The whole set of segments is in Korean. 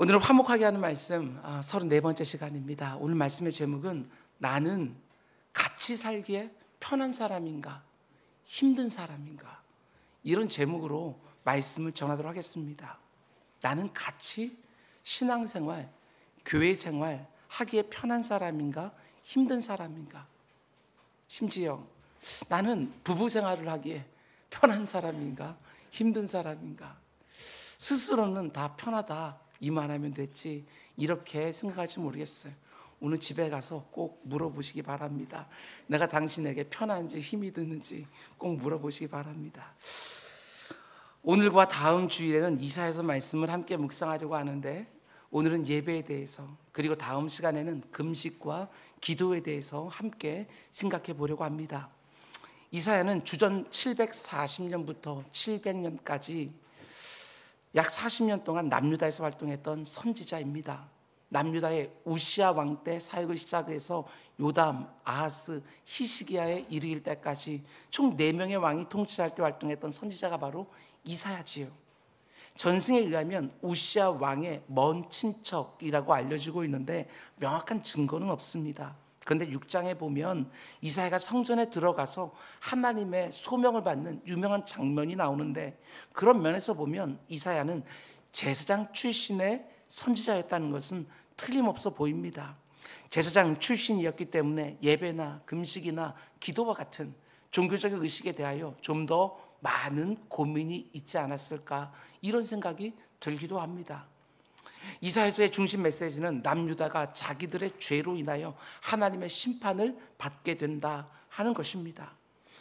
오늘은 화목하게 하는 말씀 34번째 시간입니다. 오늘 말씀의 제목은 나는 같이 살기에 편한 사람인가 힘든 사람인가, 이런 제목으로 말씀을 전하도록 하겠습니다. 나는 같이 신앙생활, 교회생활 하기에 편한 사람인가 힘든 사람인가, 심지어 나는 부부생활을 하기에 편한 사람인가 힘든 사람인가. 스스로는 다 편하다 이 말하면 됐지 이렇게 생각할지 모르겠어요. 오늘 집에 가서 꼭 물어보시기 바랍니다. 내가 당신에게 편한지 힘이 드는지 꼭 물어보시기 바랍니다. 오늘과 다음 주일에는 이사야서 말씀을 함께 묵상하려고 하는데, 오늘은 예배에 대해서, 그리고 다음 시간에는 금식과 기도에 대해서 함께 생각해 보려고 합니다. 이사야는 주전 740년부터 700년까지 약 40년 동안 남유다에서 활동했던 선지자입니다. 남유다의 우시야 왕 때 사역을 시작해서 요담, 아하스, 히스기야에 이르길 때까지 총 4명의 왕이 통치할 때 활동했던 선지자가 바로 이사야지요. 전승에 의하면 우시야 왕의 먼 친척이라고 알려지고 있는데 명확한 증거는 없습니다. 그런데 6장에 보면 이사야가 성전에 들어가서 하나님의 소명을 받는 유명한 장면이 나오는데, 그런 면에서 보면 이사야는 제사장 출신의 선지자였다는 것은 틀림없어 보입니다. 제사장 출신이었기 때문에 예배나 금식이나 기도와 같은 종교적인 의식에 대하여 좀 더 많은 고민이 있지 않았을까, 이런 생각이 들기도 합니다. 이사야서의 중심 메시지는 남유다가 자기들의 죄로 인하여 하나님의 심판을 받게 된다 하는 것입니다.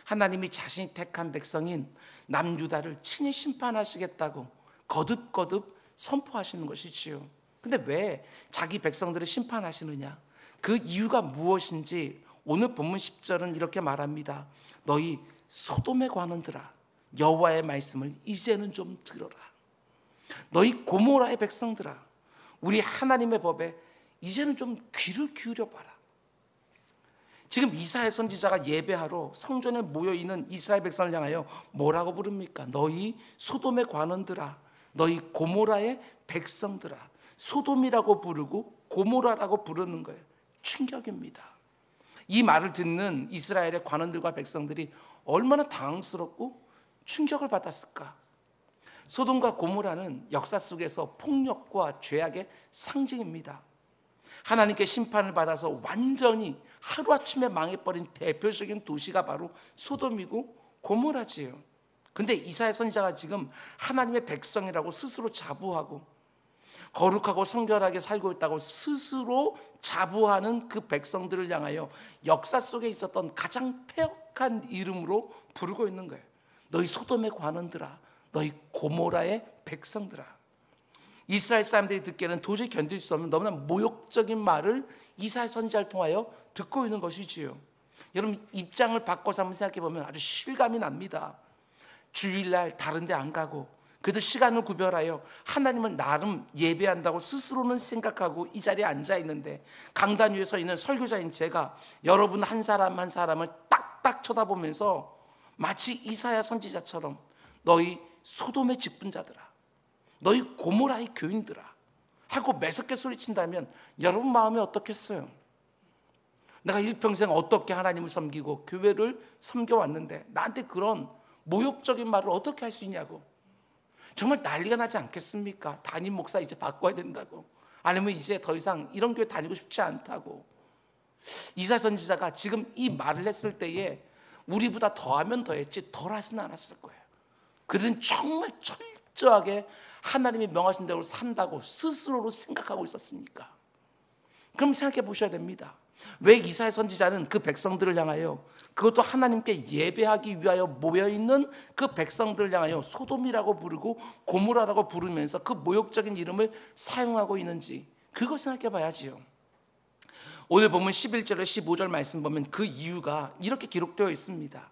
하나님이 자신이 택한 백성인 남유다를 친히 심판하시겠다고 거듭거듭 선포하시는 것이지요. 근데 왜 자기 백성들을 심판하시느냐, 그 이유가 무엇인지 오늘 본문 10절은 이렇게 말합니다. 너희 소돔에 관원들아, 여호와의 말씀을 이제는 좀 들어라. 너희 고모라의 백성들아, 우리 하나님의 법에 이제는 좀 귀를 기울여 봐라. 지금 이사야 선지자가 예배하러 성전에 모여있는 이스라엘 백성을 향하여 뭐라고 부릅니까? 너희 소돔의 관원들아, 너희 고모라의 백성들아. 소돔이라고 부르고 고모라라고 부르는 거예요. 충격입니다. 이 말을 듣는 이스라엘의 관원들과 백성들이 얼마나 당황스럽고 충격을 받았을까. 소돔과 고모라는 역사 속에서 폭력과 죄악의 상징입니다. 하나님께 심판을 받아서 완전히 하루아침에 망해버린 대표적인 도시가 바로 소돔이고 고모라지요. 근데 이사야 선지자가 지금 하나님의 백성이라고 스스로 자부하고 거룩하고 성결하게 살고 있다고 스스로 자부하는 그 백성들을 향하여 역사 속에 있었던 가장 폐역한 이름으로 부르고 있는 거예요. 너희 소돔의 관원들아, 너희 고모라의 백성들아. 이스라엘 사람들이 듣기에는 도저히 견딜 수 없는 너무나 모욕적인 말을 이사야 선지자를 통하여 듣고 있는 것이지요. 여러분, 입장을 바꿔서 한번 생각해 보면 아주 실감이 납니다. 주일날 다른 데 안 가고 그래도 시간을 구별하여 하나님을 나름 예배한다고 스스로는 생각하고 이 자리에 앉아 있는데, 강단 위에 서 있는 설교자인 제가 여러분 한 사람 한 사람을 딱딱 쳐다보면서 마치 이사야 선지자처럼 너희 소돔의 직분자들아, 너희 고모라의 교인들아 하고 매섭게 소리친다면 여러분 마음이 어떻겠어요? 내가 일평생 어떻게 하나님을 섬기고 교회를 섬겨왔는데 나한테 그런 모욕적인 말을 어떻게 할 수 있냐고. 정말 난리가 나지 않겠습니까? 담임 목사 이제 바꿔야 된다고, 아니면 이제 더 이상 이런 교회 다니고 싶지 않다고. 이사야 선지자가 지금 이 말을 했을 때에 우리보다 더하면 더했지 덜 하지는 않았을 거예요. 그들은 정말 철저하게 하나님이 명하신 대로 산다고 스스로로 생각하고 있었으니까. 그럼 생각해 보셔야 됩니다. 왜 이사야 선지자는 그 백성들을 향하여, 그것도 하나님께 예배하기 위하여 모여있는 그 백성들을 향하여 소돔이라고 부르고 고모라라고 부르면서 그 모욕적인 이름을 사용하고 있는지, 그걸 생각해 봐야지요. 오늘 보면 11절에 15절 말씀 보면 그 이유가 이렇게 기록되어 있습니다.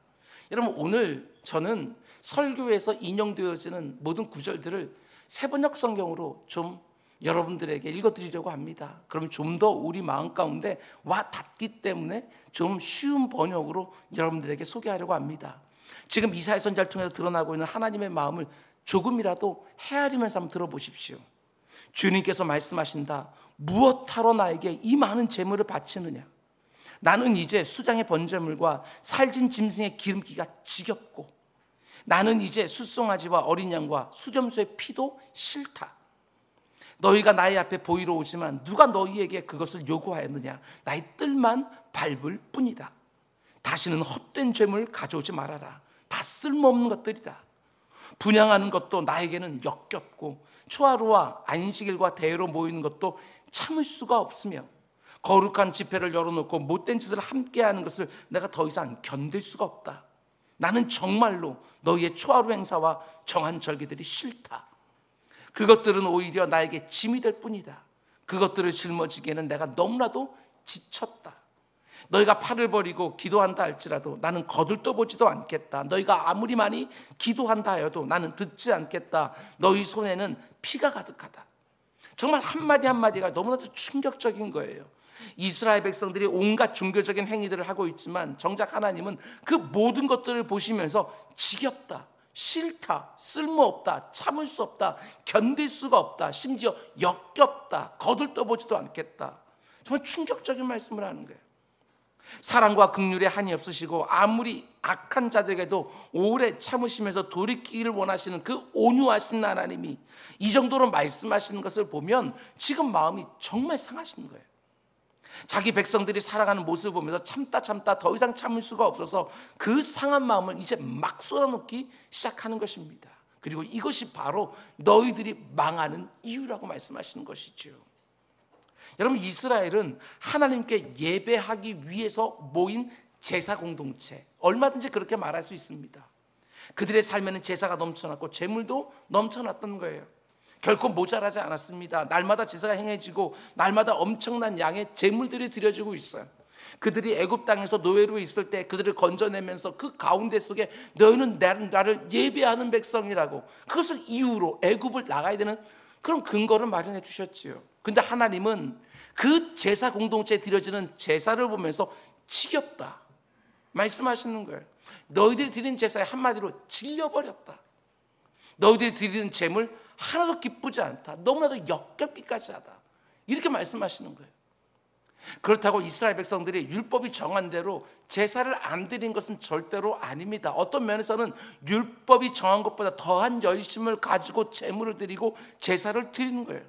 여러분, 오늘 저는 설교에서 인용되어지는 모든 구절들을 세번역 성경으로 좀 여러분들에게 읽어드리려고 합니다. 그럼 좀 더 우리 마음 가운데 와 닿기 때문에 좀 쉬운 번역으로 여러분들에게 소개하려고 합니다. 지금 이사야 선지자를 통해서 드러나고 있는 하나님의 마음을 조금이라도 헤아리면서 한번 들어보십시오. 주님께서 말씀하신다. 무엇하러 나에게 이 많은 재물을 바치느냐? 나는 이제 수장의 번제물과 살진 짐승의 기름기가 지겹고 나는 이제 숫송아지와 어린 양과 수렴소의 피도 싫다. 너희가 나의 앞에 보이러 오지만 누가 너희에게 그것을 요구하였느냐? 나의 뜰만 밟을 뿐이다. 다시는 헛된 죄물 가져오지 말아라. 다 쓸모없는 것들이다. 분향하는 것도 나에게는 역겹고 초하루와 안식일과 대회로 모이는 것도 참을 수가 없으며 거룩한 집회를 열어놓고 못된 짓을 함께하는 것을 내가 더 이상 견딜 수가 없다. 나는 정말로 너희의 초하루 행사와 정한 절기들이 싫다. 그것들은 오히려 나에게 짐이 될 뿐이다. 그것들을 짊어지기에는 내가 너무나도 지쳤다. 너희가 팔을 버리고 기도한다 할지라도 나는 거들떠보지도 않겠다. 너희가 아무리 많이 기도한다 하여도 나는 듣지 않겠다. 너희 손에는 피가 가득하다. 정말 한마디 한마디가 너무나도 충격적인 거예요. 이스라엘 백성들이 온갖 종교적인 행위들을 하고 있지만 정작 하나님은 그 모든 것들을 보시면서 지겹다, 싫다, 쓸모없다, 참을 수 없다, 견딜 수가 없다, 심지어 역겹다, 거들떠보지도 않겠다. 정말 충격적인 말씀을 하는 거예요. 사랑과 긍휼에 한이 없으시고 아무리 악한 자들에게도 오래 참으시면서 돌이키기를 원하시는 그 온유하신 하나님이 이 정도로 말씀하시는 것을 보면 지금 마음이 정말 상하시는 거예요. 자기 백성들이 살아가는 모습을 보면서 참다 더 이상 참을 수가 없어서 그 상한 마음을 이제 막 쏟아놓기 시작하는 것입니다. 그리고 이것이 바로 너희들이 망하는 이유라고 말씀하시는 것이죠. 여러분, 이스라엘은 하나님께 예배하기 위해서 모인 제사 공동체, 얼마든지 그렇게 말할 수 있습니다. 그들의 삶에는 제사가 넘쳐났고 재물도 넘쳐났던 거예요. 결코 모자라지 않았습니다. 날마다 제사가 행해지고 날마다 엄청난 양의 재물들이 드려지고 있어요. 그들이 애굽 땅에서 노예로 있을 때 그들을 건져내면서 그 가운데 속에 너희는 나를 예배하는 백성이라고, 그것을 이유로 애굽을 나가야 되는 그런 근거를 마련해 주셨지요. 근데 하나님은 그 제사 공동체에 드려지는 제사를 보면서 지겹다 말씀하시는 거예요. 너희들이 드리는 제사에 한마디로 질려버렸다. 너희들이 드리는 제물 하나도 기쁘지 않다. 너무나도 역겹기까지 하다. 이렇게 말씀하시는 거예요. 그렇다고 이스라엘 백성들이 율법이 정한 대로 제사를 안 드린 것은 절대로 아닙니다. 어떤 면에서는 율법이 정한 것보다 더한 열심을 가지고 제물을 드리고 제사를 드리는 거예요.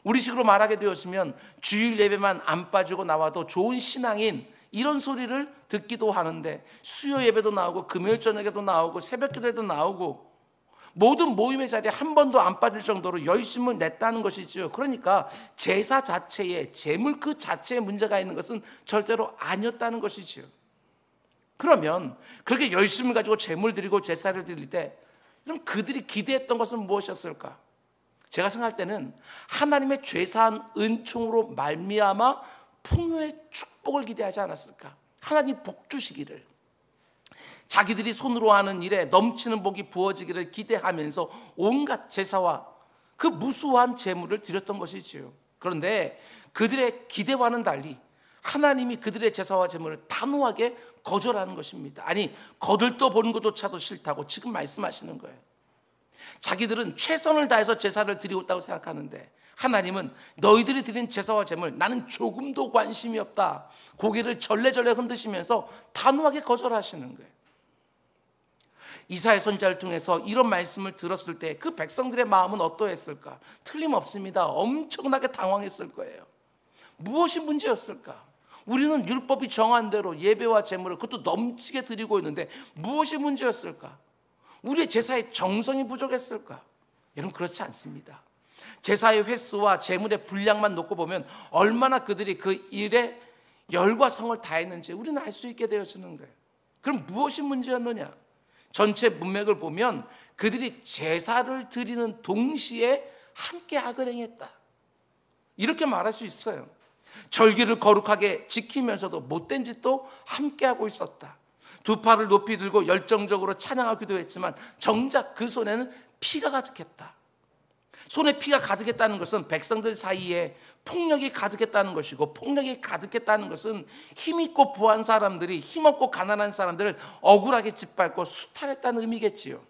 우리식으로 말하게 되었으면 주일 예배만 안 빠지고 나와도 좋은 신앙인, 이런 소리를 듣기도 하는데 수요 예배도 나오고 금요일 저녁에도 나오고 새벽 기도에도 나오고 모든 모임의 자리에 한 번도 안 빠질 정도로 열심을 냈다는 것이죠. 그러니까 제사 자체에, 제물 그 자체에 문제가 있는 것은 절대로 아니었다는 것이죠. 그러면 그렇게 열심을 가지고 제물 드리고 제사를 드릴 때 그럼 그들이 기대했던 것은 무엇이었을까? 제가 생각할 때는 하나님의 죄사한 은총으로 말미암아 풍요의 축복을 기대하지 않았을까? 하나님 복 주시기를, 자기들이 손으로 하는 일에 넘치는 복이 부어지기를 기대하면서 온갖 제사와 그 무수한 제물을 드렸던 것이지요. 그런데 그들의 기대와는 달리 하나님이 그들의 제사와 제물을 단호하게 거절하는 것입니다. 아니, 거들떠 보는 것조차도 싫다고 지금 말씀하시는 거예요. 자기들은 최선을 다해서 제사를 드리고 있다고 생각하는데 하나님은 너희들이 드린 제사와 제물 나는 조금도 관심이 없다, 고개를 절레절레 흔드시면서 단호하게 거절하시는 거예요. 이사야 선지자를 통해서 이런 말씀을 들었을 때 그 백성들의 마음은 어떠했을까? 틀림없습니다. 엄청나게 당황했을 거예요. 무엇이 문제였을까? 우리는 율법이 정한 대로 예배와 제물을 그것도 넘치게 드리고 있는데 무엇이 문제였을까? 우리의 제사의 정성이 부족했을까? 여러분, 그렇지 않습니다. 제사의 횟수와 제물의 분량만 놓고 보면 얼마나 그들이 그 일에 열과 성을 다했는지 우리는 알 수 있게 되어지는 거예요. 그럼 무엇이 문제였느냐? 전체 문맥을 보면 그들이 제사를 드리는 동시에 함께 악을 행했다, 이렇게 말할 수 있어요. 절기를 거룩하게 지키면서도 못된 짓도 함께하고 있었다. 두 팔을 높이 들고 열정적으로 찬양하기도 했지만 정작 그 손에는 피가 가득했다. 손에 피가 가득했다는 것은 백성들 사이에 폭력이 가득했다는 것이고, 폭력이 가득했다는 것은 힘있고 부한 사람들이 힘없고 가난한 사람들을 억울하게 짓밟고 수탈했다는 의미겠지요.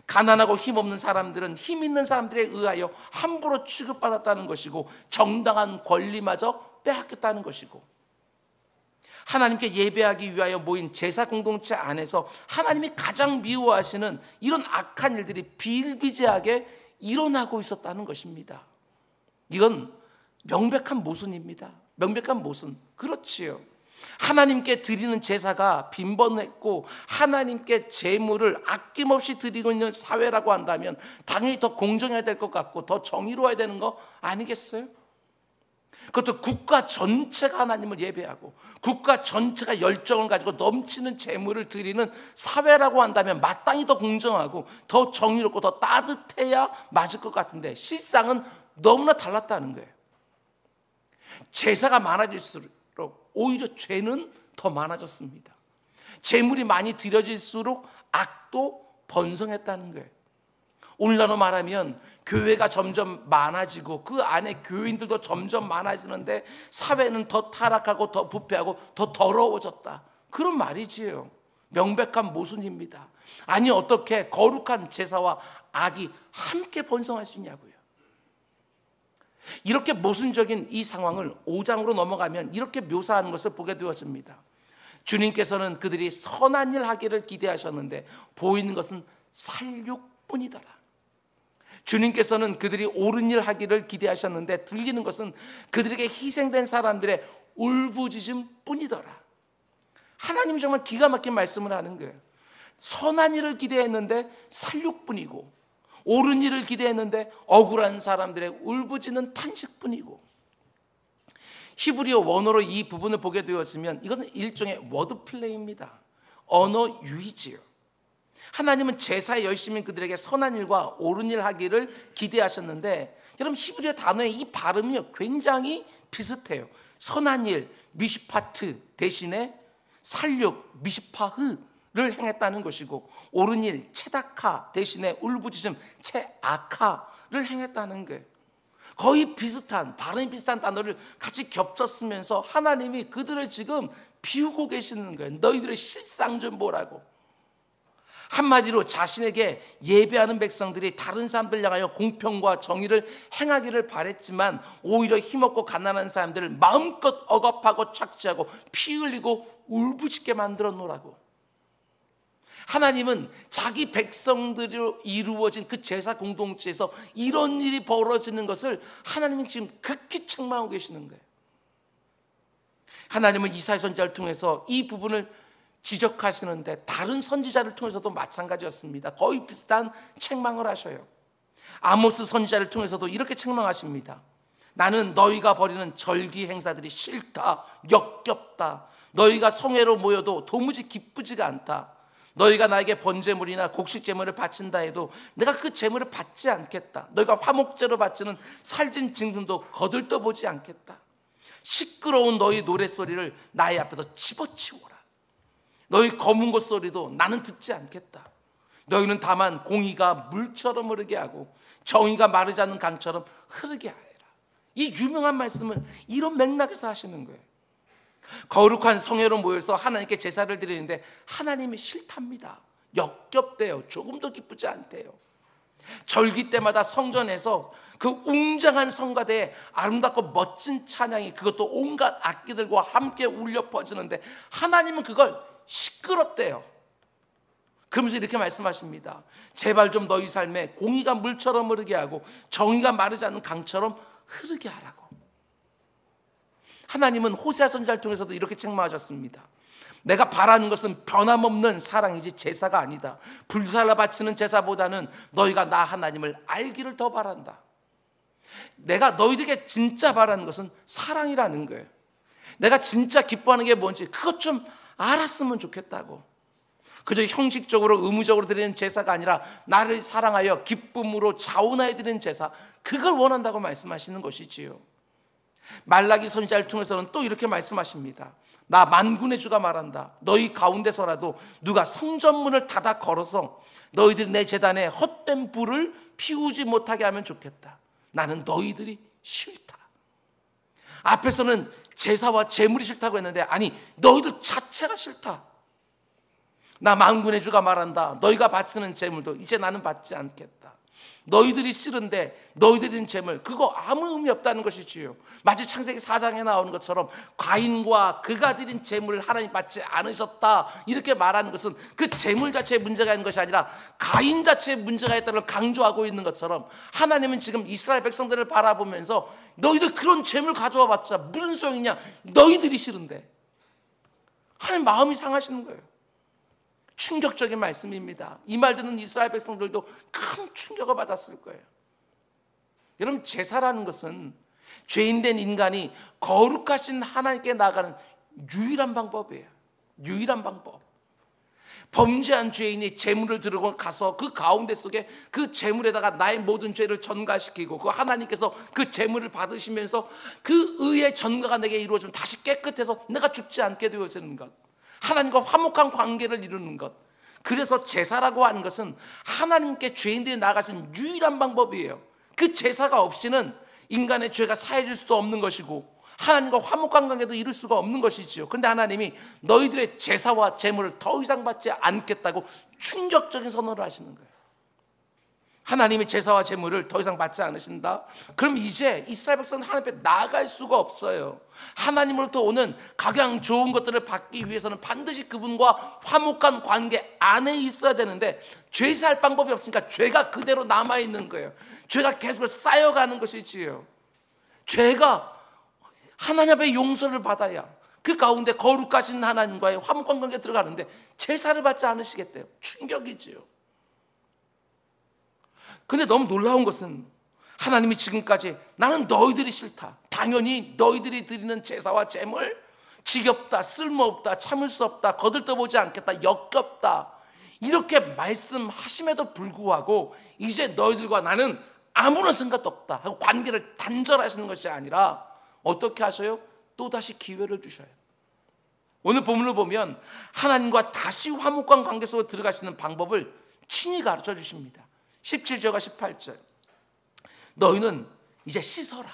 가난하고 힘없는 사람들은 힘 있는 사람들에 의하여 함부로 취급받았다는 것이고 정당한 권리마저 빼앗겼다는 것이고, 하나님께 예배하기 위하여 모인 제사 공동체 안에서 하나님이 가장 미워하시는 이런 악한 일들이 비일비재하게 일어나고 있었다는 것입니다. 이건 명백한 모순입니다. 명백한 모순. 그렇지요. 하나님께 드리는 제사가 빈번했고 하나님께 제물을 아낌없이 드리고 있는 사회라고 한다면 당연히 더 공정해야 될 것 같고 더 정의로워야 되는 거 아니겠어요? 그것도 국가 전체가 하나님을 예배하고 국가 전체가 열정을 가지고 넘치는 제물을 드리는 사회라고 한다면 마땅히 더 공정하고 더 정의롭고 더 따뜻해야 맞을 것 같은데 실상은 너무나 달랐다는 거예요. 제사가 많아질수록 오히려 죄는 더 많아졌습니다. 제물이 많이 드려질수록 악도 번성했다는 거예요. 오늘날로 말하면 교회가 점점 많아지고 그 안에 교인들도 점점 많아지는데 사회는 더 타락하고 더 부패하고 더 더러워졌다. 그런 말이지요. 명백한 모순입니다. 아니 어떻게 거룩한 제사와 악이 함께 번성할 수 있냐고요. 이렇게 모순적인 이 상황을 5장으로 넘어가면 이렇게 묘사하는 것을 보게 되었습니다. 주님께서는 그들이 선한 일 하기를 기대하셨는데 보이는 것은 살육뿐이더라. 주님께서는 그들이 옳은 일 하기를 기대하셨는데 들리는 것은 그들에게 희생된 사람들의 울부짖음뿐이더라. 하나님이 정말 기가 막힌 말씀을 하는 거예요. 선한 일을 기대했는데 살육뿐이고 옳은 일을 기대했는데 억울한 사람들의 울부짖는 탄식뿐이고, 히브리어 원어로 이 부분을 보게 되었으면 이것은 일종의 워드플레이입니다. 언어 유희지요. 하나님은 제사에 열심히 그들에게 선한 일과 옳은 일 하기를 기대하셨는데 여러분 히브리어 단어의 이 발음이 굉장히 비슷해요. 선한 일 미시파트 대신에 살육 미시파흐 를 행했다는 것이고 옳은 일 체다카 대신에 울부짖음 체아카를 행했다는 거예요. 거의 비슷한 발음이 비슷한 단어를 같이 겹쳤으면서 하나님이 그들을 지금 비우고 계시는 거예요. 너희들의 실상 좀 보라고. 한마디로 자신에게 예배하는 백성들이 다른 사람들 향하여 공평과 정의를 행하기를 바랬지만 오히려 힘없고 가난한 사람들을 마음껏 억압하고 착취하고 피 흘리고 울부짖게 만들어 놓으라고. 하나님은 자기 백성들로 이루어진 그 제사 공동체에서 이런 일이 벌어지는 것을 하나님이 지금 극히 책망하고 계시는 거예요. 하나님은 이사야 선지자를 통해서 이 부분을 지적하시는데 다른 선지자를 통해서도 마찬가지였습니다. 거의 비슷한 책망을 하셔요. 아모스 선지자를 통해서도 이렇게 책망하십니다. 나는 너희가 벌이는 절기 행사들이 싫다, 역겹다. 너희가 성회로 모여도 도무지 기쁘지가 않다. 너희가 나에게 번제물이나 곡식제물을 바친다 해도 내가 그 제물을 받지 않겠다. 너희가 화목제로 바치는 살진 증금도 거들떠보지 않겠다. 시끄러운 너희 노랫소리를 나의 앞에서 집어치워라. 너희 검은 것 소리도 나는 듣지 않겠다. 너희는 다만 공의가 물처럼 흐르게 하고 정의가 마르지 않는 강처럼 흐르게 하라. 이 유명한 말씀을 이런 맥락에서 하시는 거예요. 거룩한 성회로 모여서 하나님께 제사를 드리는데 하나님이 싫답니다. 역겹대요. 조금도 기쁘지 않대요. 절기 때마다 성전에서 그 웅장한 성가대에 아름답고 멋진 찬양이 그것도 온갖 악기들과 함께 울려 퍼지는데 하나님은 그걸 시끄럽대요. 그러면서 이렇게 말씀하십니다. 제발 좀 너희 삶에 공의가 물처럼 흐르게 하고 정의가 마르지 않는 강처럼 흐르게 하라고. 하나님은 호세아 선지자를 통해서도 이렇게 책망하셨습니다. 내가 바라는 것은 변함없는 사랑이지 제사가 아니다. 불살라 바치는 제사보다는 너희가 나 하나님을 알기를 더 바란다. 내가 너희들에게 진짜 바라는 것은 사랑이라는 거예요. 내가 진짜 기뻐하는 게 뭔지 그것 좀 알았으면 좋겠다고. 그저 형식적으로 의무적으로 드리는 제사가 아니라 나를 사랑하여 기쁨으로 자원하여 드리는 제사, 그걸 원한다고 말씀하시는 것이지요. 말라기 선지자를 통해서는 또 이렇게 말씀하십니다. 나 만군의 주가 말한다. 너희 가운데서라도 누가 성전문을 닫아 걸어서 너희들이 내 제단에 헛된 불을 피우지 못하게 하면 좋겠다. 나는 너희들이 싫다. 앞에서는 제사와 제물이 싫다고 했는데 아니 너희들 자체가 싫다. 나 만군의 주가 말한다. 너희가 바치는 제물도 이제 나는 받지 않겠다. 너희들이 싫은데 너희들이 드린 제물, 그거 아무 의미 없다는 것이지요. 마치 창세기 4장에 나오는 것처럼 가인과 그가 드린 제물을 하나님 받지 않으셨다 이렇게 말하는 것은 그 제물 자체에 문제가 있는 것이 아니라 가인 자체에 문제가 있다는 걸 강조하고 있는 것처럼, 하나님은 지금 이스라엘 백성들을 바라보면서 너희들 그런 제물 가져와 봤자 무슨 소용이냐, 너희들이 싫은데. 하나님 마음이 상하시는 거예요. 충격적인 말씀입니다. 이 말 듣는 이스라엘 백성들도 큰 충격을 받았을 거예요. 여러분, 제사라는 것은 죄인된 인간이 거룩하신 하나님께 나아가는 유일한 방법이에요. 유일한 방법. 범죄한 죄인이 제물을 들고 가서 그 가운데 속에 그 제물에다가 나의 모든 죄를 전가시키고 그 하나님께서 그 제물을 받으시면서 그 의의 전가가 내게 이루어지면 다시 깨끗해서 내가 죽지 않게 되어지는 것, 하나님과 화목한 관계를 이루는 것. 그래서 제사라고 하는 것은 하나님께 죄인들이 나아갈 수 있는 유일한 방법이에요. 그 제사가 없이는 인간의 죄가 사해질 수도 없는 것이고 하나님과 화목한 관계도 이룰 수가 없는 것이지요. 그런데 하나님이 너희들의 제사와 제물을 더 이상 받지 않겠다고 충격적인 선언을 하시는 거예요. 하나님이 제사와 제물을 더 이상 받지 않으신다? 그럼 이제 이스라엘 백성은 하나님 앞에 나아갈 수가 없어요. 하나님으로부터 오는 각양 좋은 것들을 받기 위해서는 반드시 그분과 화목한 관계 안에 있어야 되는데 죄사할 방법이 없으니까 죄가 그대로 남아있는 거예요. 죄가 계속 쌓여가는 것이지요. 죄가 하나님 앞에 용서를 받아야 그 가운데 거룩하신 하나님과의 화목한 관계에 들어가는데 제사를 받지 않으시겠대요. 충격이지요. 근데 너무 놀라운 것은 하나님이 지금까지 나는 너희들이 싫다, 당연히 너희들이 드리는 제사와 제물 지겹다, 쓸모없다, 참을 수 없다, 거들떠보지 않겠다, 역겹다 이렇게 말씀하심에도 불구하고 이제 너희들과 나는 아무런 생각도 없다 하고 관계를 단절하시는 것이 아니라 어떻게 하셔요? 또다시 기회를 주셔요. 오늘 본문을 보면 하나님과 다시 화목한 관계 속에 들어갈 수 있는 방법을 친히 가르쳐 주십니다. 17절과 18절. 너희는 이제 씻어라.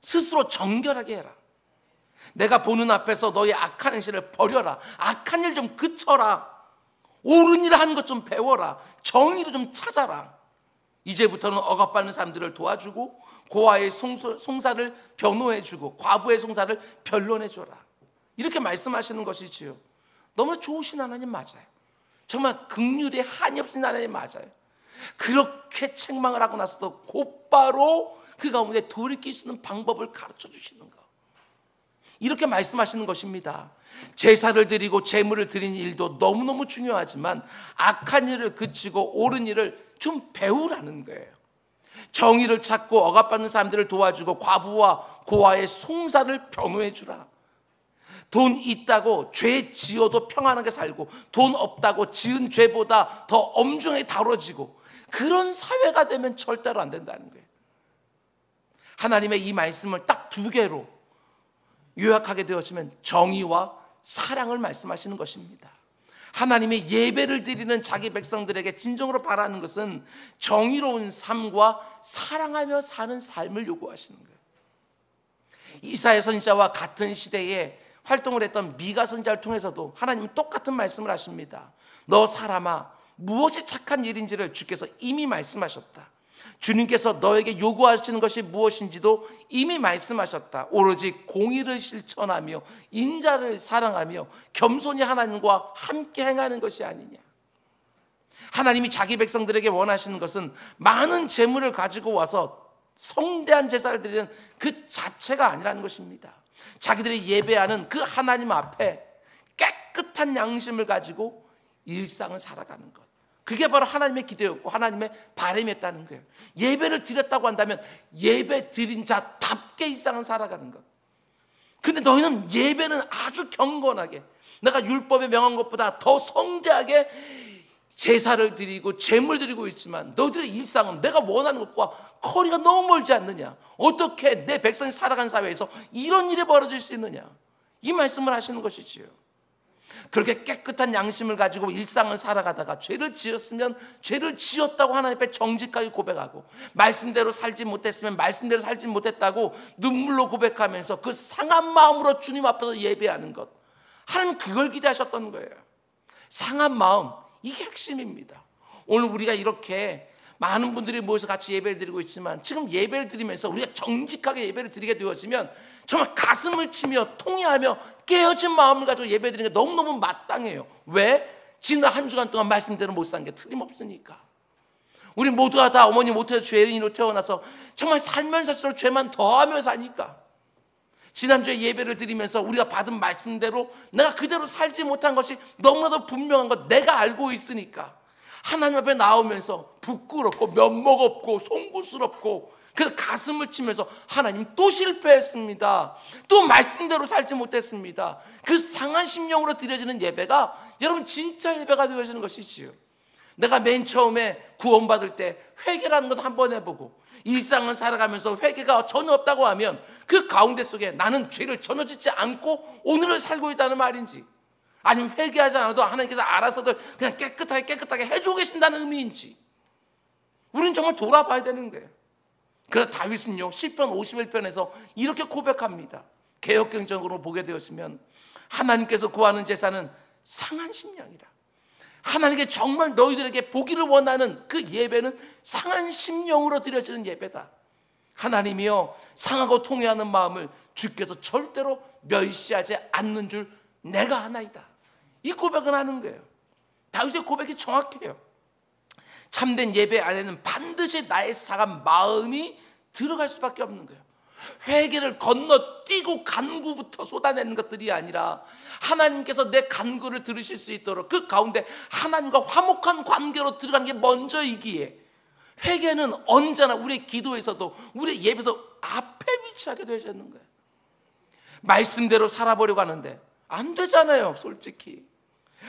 스스로 정결하게 해라. 내가 보는 앞에서 너희 악한 행실을 버려라. 악한 일 좀 그쳐라. 옳은 일 하는 것 좀 배워라. 정의를 좀 찾아라. 이제부터는 억압받는 사람들을 도와주고 고아의 송사를 변호해주고 과부의 송사를 변론해줘라. 이렇게 말씀하시는 것이지요. 너무나 좋으신 하나님 맞아요. 정말 긍휼에 한이 없으신 하나님 맞아요. 그렇게 책망을 하고 나서도 곧바로 그 가운데 돌이킬 수 있는 방법을 가르쳐 주시는 것, 이렇게 말씀하시는 것입니다. 제사를 드리고 제물을 드리는 일도 너무너무 중요하지만 악한 일을 그치고 옳은 일을 좀 배우라는 거예요. 정의를 찾고 억압받는 사람들을 도와주고 과부와 고아의 송사를 변호해 주라. 돈 있다고 죄 지어도 평안하게 살고 돈 없다고 지은 죄보다 더 엄중하게 다뤄지고 그런 사회가 되면 절대로 안 된다는 거예요. 하나님의 이 말씀을 딱 두 개로 요약하게 되었으면 정의와 사랑을 말씀하시는 것입니다. 하나님의 예배를 드리는 자기 백성들에게 진정으로 바라는 것은 정의로운 삶과 사랑하며 사는 삶을 요구하시는 거예요. 이사야 선지자와 같은 시대에 활동을 했던 미가 선지자를 통해서도 하나님은 똑같은 말씀을 하십니다. 너 사람아, 무엇이 착한 일인지를 주께서 이미 말씀하셨다. 주님께서 너에게 요구하시는 것이 무엇인지도 이미 말씀하셨다. 오로지 공의를 실천하며 인자를 사랑하며 겸손히 하나님과 함께 행하는 것이 아니냐. 하나님이 자기 백성들에게 원하시는 것은 많은 재물을 가지고 와서 성대한 제사를 드리는 그 자체가 아니라는 것입니다. 자기들이 예배하는 그 하나님 앞에 깨끗한 양심을 가지고 일상을 살아가는 것, 그게 바로 하나님의 기대였고 하나님의 바람이었다는 거예요. 예배를 드렸다고 한다면 예배 드린 자답게 일상을 살아가는 것. 근데 너희는 예배는 아주 경건하게 내가 율법에 명한 것보다 더 성대하게 제사를 드리고 제물 드리고 있지만 너희들의 일상은 내가 원하는 것과 거리가 너무 멀지 않느냐. 어떻게 내 백성이 살아가는 사회에서 이런 일이 벌어질 수 있느냐. 이 말씀을 하시는 것이지요. 그렇게 깨끗한 양심을 가지고 일상을 살아가다가 죄를 지었으면 죄를 지었다고 하나님 앞에 정직하게 고백하고, 말씀대로 살지 못했으면 말씀대로 살지 못했다고 눈물로 고백하면서 그 상한 마음으로 주님 앞에서 예배하는 것, 하나님 그걸 기대하셨던 거예요. 상한 마음, 이게 핵심입니다. 오늘 우리가 이렇게 많은 분들이 모여서 같이 예배를 드리고 있지만 지금 예배를 드리면서 우리가 정직하게 예배를 드리게 되어지면 정말 가슴을 치며 통회하며 깨어진 마음을 가지고 예배 드리는 게 너무너무 마땅해요. 왜? 지난 한 주간 동안 말씀대로 못 산 게 틀림없으니까. 우리 모두가 다 어머니 못해서 죄인으로 태어나서 정말 살면 살수록 죄만 더하며 사니까. 지난주에 예배를 드리면서 우리가 받은 말씀대로 내가 그대로 살지 못한 것이 너무나도 분명한 것 내가 알고 있으니까 하나님 앞에 나오면서 부끄럽고 면목 없고 송구스럽고 그래서 가슴을 치면서 하나님 또 실패했습니다. 또 말씀대로 살지 못했습니다. 그 상한 심령으로 드려지는 예배가 여러분 진짜 예배가 되어지는 것이지요. 내가 맨 처음에 구원받을 때 회개라는 것 한번 해보고 일상을 살아가면서 회개가 전혀 없다고 하면 그 가운데 속에 나는 죄를 전혀 짓지 않고 오늘을 살고 있다는 말인지, 아니면 회개하지 않아도 하나님께서 알아서들 그냥 깨끗하게 해주고 계신다는 의미인지 우리는 정말 돌아봐야 되는 거예요. 그래서 다윗은요 시편 51편에서 이렇게 고백합니다. 개역경전으로 보게 되었으면 하나님께서 구하는 제사는 상한 심령이라. 하나님께 정말 너희들에게 보기를 원하는 그 예배는 상한 심령으로 드려지는 예배다. 하나님이여 상하고 통회하는 마음을 주께서 절대로 멸시하지 않는 줄 내가 아나이다. 이 고백은 하는 거예요. 다윗의 고백이 정확해요. 참된 예배 안에는 반드시 나의 상한 마음이 들어갈 수밖에 없는 거예요. 회개를 건너뛰고 간구부터 쏟아내는 것들이 아니라 하나님께서 내 간구를 들으실 수 있도록 그 가운데 하나님과 화목한 관계로 들어가는 게 먼저이기에 회개는 언제나 우리의 기도에서도 우리의 예배에서도 앞에 위치하게 되어져 있는 거예요. 말씀대로 살아보려고 하는데 안 되잖아요. 솔직히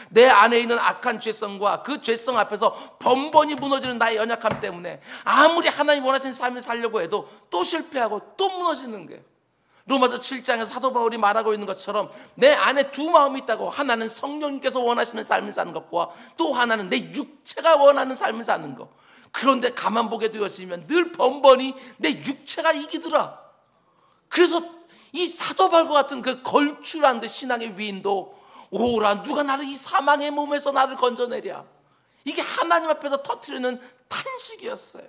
내 안에 있는 악한 죄성과 그 죄성 앞에서 번번이 무너지는 나의 연약함 때문에 아무리 하나님 원하시는 삶을 살려고 해도 또 실패하고 또 무너지는 거예요. 로마서 7장에서 사도 바울이 말하고 있는 것처럼 내 안에 두 마음이 있다고, 하나는 성령님께서 원하시는 삶을 사는 것과 또 하나는 내 육체가 원하는 삶을 사는 것. 그런데 가만 보게 되어지면 늘 번번이 내 육체가 이기더라. 그래서 이 사도 바울과 같은 그 걸출한 그 신앙의 위인도 오라 누가 나를 이 사망의 몸에서 나를 건져내랴, 이게 하나님 앞에서 터뜨리는 탄식이었어요.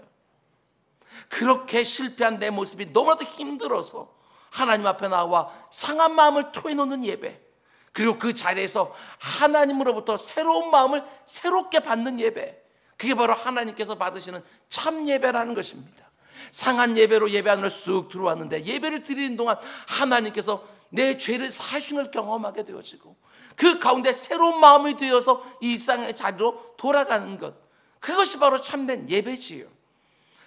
그렇게 실패한 내 모습이 너무나도 힘들어서 하나님 앞에 나와 상한 마음을 토해놓는 예배, 그리고 그 자리에서 하나님으로부터 새로운 마음을 새롭게 받는 예배, 그게 바로 하나님께서 받으시는 참 예배라는 것입니다. 상한 예배로 예배 안으로 쑥 들어왔는데 예배를 드리는 동안 하나님께서 내 죄를 사하심을 경험하게 되어지고 그 가운데 새로운 마음이 되어서 일상의 자리로 돌아가는 것, 그것이 바로 참된 예배지요.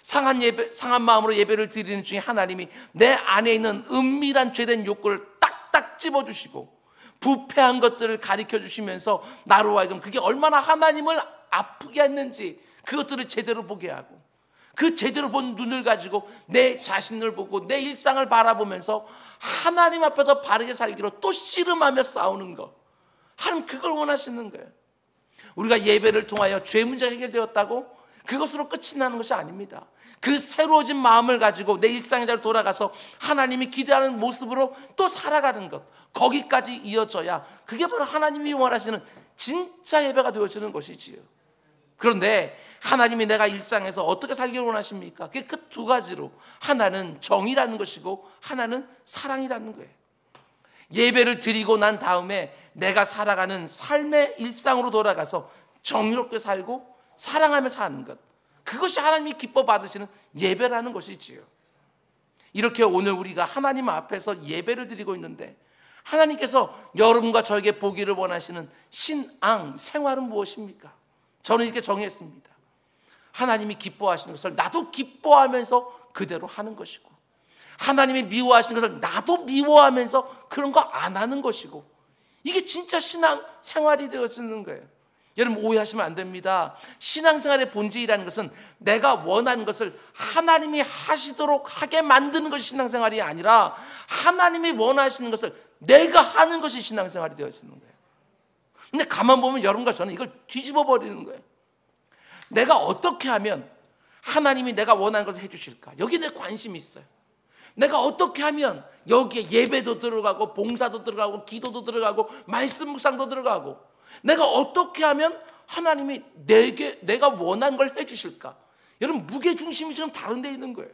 상한 마음으로 예배를 드리는 중에 하나님이 내 안에 있는 은밀한 죄된 욕구를 딱딱 집어주시고 부패한 것들을 가르쳐 주시면서 나로 하여금 그게 얼마나 하나님을 아프게 했는지 그것들을 제대로 보게 하고, 그 제대로 본 눈을 가지고 내 자신을 보고 내 일상을 바라보면서 하나님 앞에서 바르게 살기로 또 씨름하며 싸우는 것, 하나님 그걸 원하시는 거예요. 우리가 예배를 통하여 죄 문제가 해결되었다고 그것으로 끝이 나는 것이 아닙니다. 그 새로워진 마음을 가지고 내 일상의 자리로 돌아가서 하나님이 기대하는 모습으로 또 살아가는 것, 거기까지 이어져야 그게 바로 하나님이 원하시는 진짜 예배가 되어지는 것이지요. 그런데 하나님이 내가 일상에서 어떻게 살기를 원하십니까? 그게 그 두 가지로, 하나는 정의라는 것이고 하나는 사랑이라는 거예요. 예배를 드리고 난 다음에 내가 살아가는 삶의 일상으로 돌아가서 정의롭게 살고 사랑하며 사는 것, 그것이 하나님이 기뻐 받으시는 예배라는 것이지요. 이렇게 오늘 우리가 하나님 앞에서 예배를 드리고 있는데 하나님께서 여러분과 저에게 보기를 원하시는 신앙 생활은 무엇입니까? 저는 이렇게 정했습니다. 하나님이 기뻐하시는 것을 나도 기뻐하면서 그대로 하는 것이고, 하나님이 미워하시는 것을 나도 미워하면서 그런 거 안 하는 것이고, 이게 진짜 신앙 생활이 되어지는 거예요. 여러분 오해하시면 안 됩니다. 신앙생활의 본질이라는 것은 내가 원하는 것을 하나님이 하시도록 하게 만드는 것이 신앙생활이 아니라 하나님이 원하시는 것을 내가 하는 것이 신앙생활이 되어지는 거예요. 근데 가만 보면 여러분과 저는 이걸 뒤집어 버리는 거예요. 내가 어떻게 하면 하나님이 내가 원하는 것을 해주실까? 여기에 내 관심이 있어요. 내가 어떻게 하면 여기에 예배도 들어가고 봉사도 들어가고 기도도 들어가고 말씀 묵상도 들어가고 내가 어떻게 하면 하나님이 내가 원하는 걸 해주실까? 여러분, 무게중심이 지금 다른 데 있는 거예요.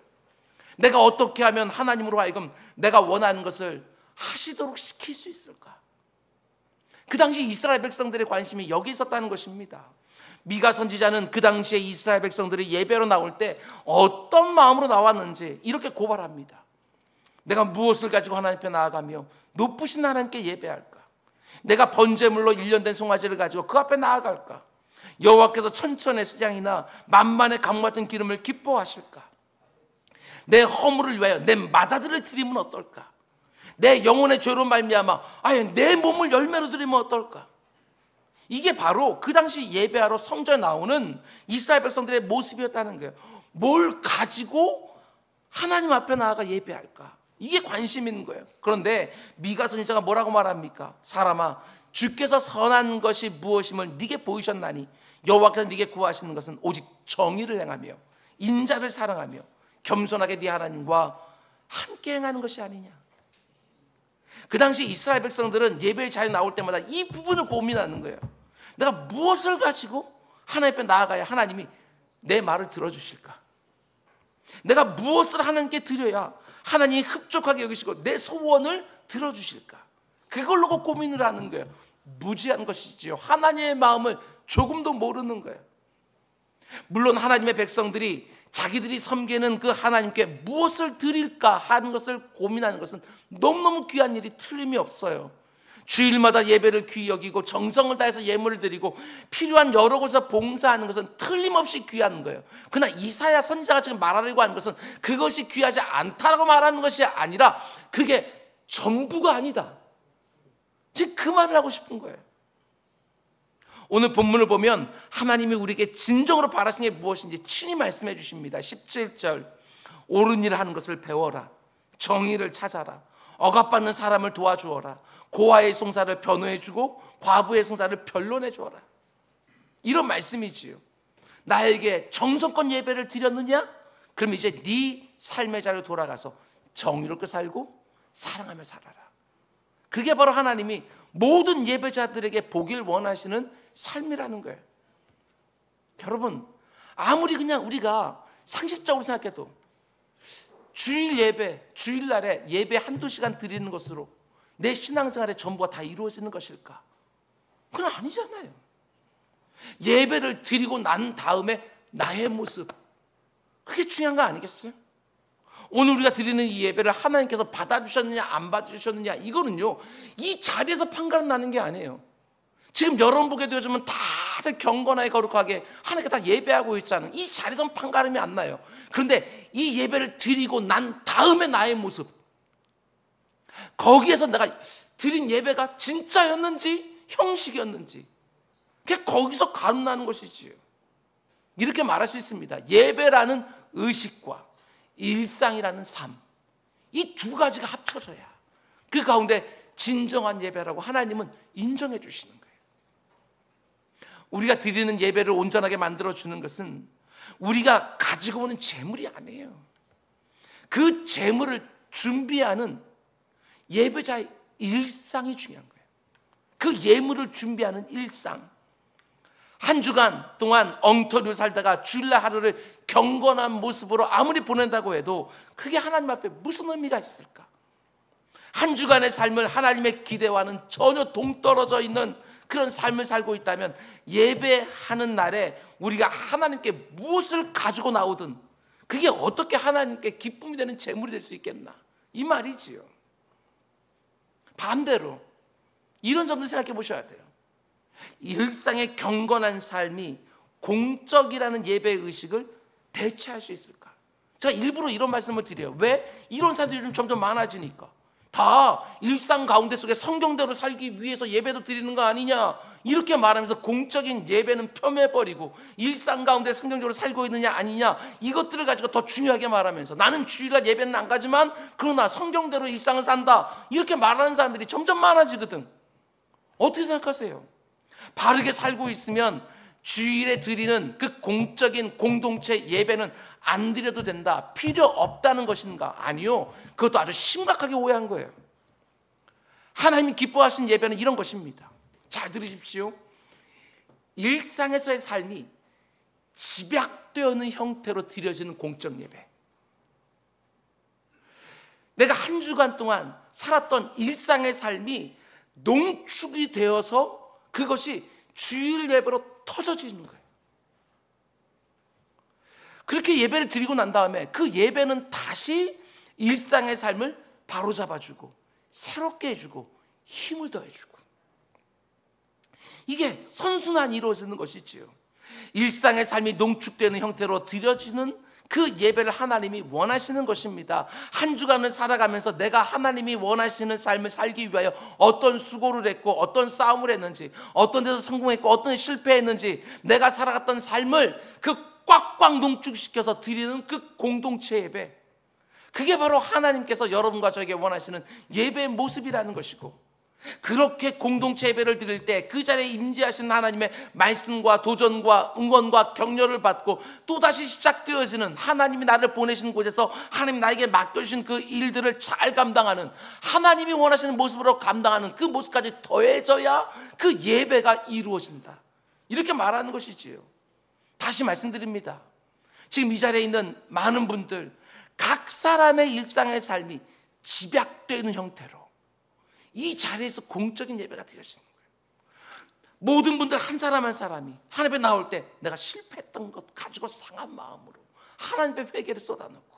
내가 어떻게 하면 하나님으로 하여금 내가 원하는 것을 하시도록 시킬 수 있을까? 그 당시 이스라엘 백성들의 관심이 여기 있었다는 것입니다. 미가 선지자는 그 당시에 이스라엘 백성들이 예배로 나올 때 어떤 마음으로 나왔는지 이렇게 고발합니다. 내가 무엇을 가지고 하나님 앞에 나아가며 높으신 하나님께 예배할까? 내가 번제물로 1년 된 송아지를 가지고 그 앞에 나아갈까? 여호와께서 천천의 수양이나 만만의 감 같은 기름을 기뻐하실까? 내 허물을 위하여 내 맏아들을 드리면 어떨까? 내 영혼의 죄로 말미암아 내 몸을 열매로 드리면 어떨까? 이게 바로 그 당시 예배하러 성전에 나오는 이스라엘 백성들의 모습이었다는 거예요. 뭘 가지고 하나님 앞에 나아가 예배할까? 이게 관심 있는 거예요. 그런데 미가 선지자가 뭐라고 말합니까? 사람아, 주께서 선한 것이 무엇임을 네게 보이셨나니 여호와께서 네게 구하시는 것은 오직 정의를 행하며 인자를 사랑하며 겸손하게 네 하나님과 함께 행하는 것이 아니냐. 그 당시 이스라엘 백성들은 예배의 자리에 나올 때마다 이 부분을 고민하는 거예요. 내가 무엇을 가지고 하나님 앞에 나아가야 하나님이 내 말을 들어주실까? 내가 무엇을 하나님께 드려야 하나님이 흡족하게 여기시고 내 소원을 들어주실까? 그걸로 고민을 하는 거예요. 무지한 것이지요. 하나님의 마음을 조금도 모르는 거예요. 물론 하나님의 백성들이 자기들이 섬기는 그 하나님께 무엇을 드릴까 하는 것을 고민하는 것은 너무너무 귀한 일이 틀림이 없어요. 주일마다 예배를 귀히 여기고 정성을 다해서 예물을 드리고 필요한 여러 곳에서 봉사하는 것은 틀림없이 귀한 거예요. 그러나 이사야 선지자가 지금 말하려고 하는 것은 그것이 귀하지 않다라고 말하는 것이 아니라 그게 전부가 아니다. 지금 그 말을 하고 싶은 거예요. 오늘 본문을 보면 하나님이 우리에게 진정으로 바라시는 게 무엇인지 친히 말씀해 주십니다. 17절, 옳은 일을 하는 것을 배워라. 정의를 찾아라. 억압받는 사람을 도와주어라. 고아의 송사를 변호해주고 과부의 송사를 변론해 주어라. 이런 말씀이지요. 나에게 정성껏 예배를 드렸느냐? 그럼 이제 네 삶의 자리로 돌아가서 정의롭게 살고 사랑하며 살아라. 그게 바로 하나님이 모든 예배자들에게 보길 원하시는 삶이라는 거예요. 여러분, 아무리 그냥 우리가 상식적으로 생각해도 주일 예배, 주일날에 예배 한두 시간 드리는 것으로 내 신앙생활의 전부가 다 이루어지는 것일까? 그건 아니잖아요. 예배를 드리고 난 다음에 나의 모습, 그게 중요한 거 아니겠어요? 오늘 우리가 드리는 이 예배를 하나님께서 받아주셨느냐 안 받아주셨느냐, 이거는요 이 자리에서 판가름 나는 게 아니에요. 지금 여러분 보게도 요즘은 다들 경건하게 거룩하게 하나님께 다 예배하고 있잖아요. 이 자리에서 판가름이 안 나요. 그런데 이 예배를 드리고 난 다음에 나의 모습, 거기에서 내가 드린 예배가 진짜였는지 형식이었는지, 그게 거기서 가름나는 것이지요. 이렇게 말할 수 있습니다. 예배라는 의식과 일상이라는 삶, 이 두 가지가 합쳐져야 그 가운데 진정한 예배라고 하나님은 인정해 주시는 거예요. 우리가 드리는 예배를 온전하게 만들어주는 것은 우리가 가지고 오는 재물이 아니에요. 그 재물을 준비하는 예배자의 일상이 중요한 거예요. 그 예물을 준비하는 일상. 한 주간 동안 엉터리로 살다가 주일날 하루를 경건한 모습으로 아무리 보낸다고 해도 그게 하나님 앞에 무슨 의미가 있을까? 한 주간의 삶을 하나님의 기대와는 전혀 동떨어져 있는 그런 삶을 살고 있다면 예배하는 날에 우리가 하나님께 무엇을 가지고 나오든 그게 어떻게 하나님께 기쁨이 되는 재물이 될 수 있겠나, 이 말이지요. 반대로 이런 점도 생각해 보셔야 돼요. 일상의 경건한 삶이 공적이라는 예배의식을 대체할 수 있을까? 제가 일부러 이런 말씀을 드려요. 왜? 이런 사람들이 좀 점점 많아지니까. 다 일상 가운데 속에 성경대로 살기 위해서 예배도 드리는 거 아니냐, 이렇게 말하면서 공적인 예배는 폄훼버리고 일상 가운데 성경적으로 살고 있느냐 아니냐, 이것들을 가지고 더 중요하게 말하면서 나는 주일날 예배는 안 가지만 그러나 성경대로 일상을 산다, 이렇게 말하는 사람들이 점점 많아지거든. 어떻게 생각하세요? 바르게 살고 있으면 주일에 드리는 그 공적인 공동체 예배는 안 드려도 된다, 필요 없다는 것인가? 아니요, 그것도 아주 심각하게 오해한 거예요. 하나님이 기뻐하시는 예배는 이런 것입니다. 잘 들으십시오. 일상에서의 삶이 집약되어있는 형태로 드려지는 공적 예배. 내가 한 주간 동안 살았던 일상의 삶이 농축이 되어서 그것이 주일 예배로 터져지는 거예요. 그렇게 예배를 드리고 난 다음에 그 예배는 다시 일상의 삶을 바로잡아주고 새롭게 해주고 힘을 더해주고, 이게 선순환이 이루어지는 것이지요. 일상의 삶이 농축되는 형태로 드려지는 그 예배를 하나님이 원하시는 것입니다. 한 주간을 살아가면서 내가 하나님이 원하시는 삶을 살기 위하여 어떤 수고를 했고 어떤 싸움을 했는지, 어떤 데서 성공했고 어떤 데 실패했는지, 내가 살아갔던 삶을 그 꽉꽉 농축시켜서 드리는 그 공동체 예배, 그게 바로 하나님께서 여러분과 저에게 원하시는 예배의 모습이라는 것이고, 그렇게 공동체 예배를 드릴 때 그 자리에 임재하신 하나님의 말씀과 도전과 응원과 격려를 받고 또다시 시작되어지는, 하나님이 나를 보내신 곳에서 하나님 나에게 맡겨주신 그 일들을 잘 감당하는, 하나님이 원하시는 모습으로 감당하는 그 모습까지 더해져야 그 예배가 이루어진다, 이렇게 말하는 것이지요. 다시 말씀드립니다. 지금 이 자리에 있는 많은 분들, 각 사람의 일상의 삶이 집약되는 형태로 이 자리에서 공적인 예배가 드려지는 거예요. 모든 분들 한 사람 한 사람이 하나님 앞에 나올 때 내가 실패했던 것 가지고 상한 마음으로 하나님 앞에 회개를 쏟아놓고,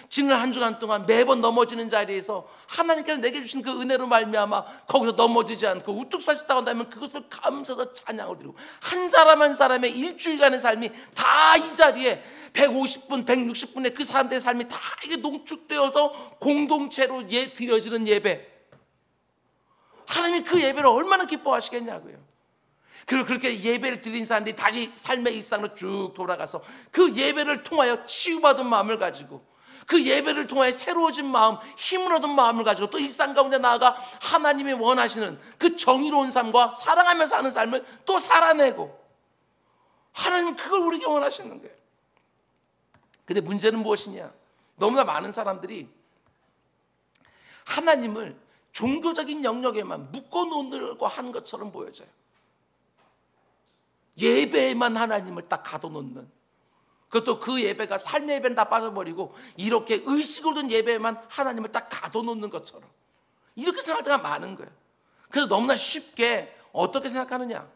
지난 한 주간 동안 매번 넘어지는 자리에서 하나님께서 내게 주신 그 은혜로 말미암아 거기서 넘어지지 않고 우뚝 서 있다고 한다면 그것을 감사해서 찬양을 드리고, 한 사람 한 사람의 일주일간의 삶이 다 이 자리에 150분, 160분의 그 사람들의 삶이 다 이게 농축되어서 공동체로 드려지는 예배, 하나님이 그 예배를 얼마나 기뻐하시겠냐고요. 그리고 그렇게 예배를 드린 사람들이 다시 삶의 일상으로 쭉 돌아가서 그 예배를 통하여 치유받은 마음을 가지고, 그 예배를 통하여 새로워진 마음, 힘을 얻은 마음을 가지고 또 일상 가운데 나아가 하나님이 원하시는 그 정의로운 삶과 사랑하면서 사는 삶을 또 살아내고, 하나님은 그걸 우리에게 원하시는 거예요. 근데 문제는 무엇이냐? 너무나 많은 사람들이 하나님을 종교적인 영역에만 묶어놓으려고 하는 것처럼 보여져요. 예배에만 하나님을 딱 가둬놓는, 그것도 그 예배가 삶의 예배는 다 빠져버리고 이렇게 의식으로 든 예배에만 하나님을 딱 가둬놓는 것처럼 이렇게 생각할 때가 많은 거예요. 그래서 너무나 쉽게 어떻게 생각하느냐?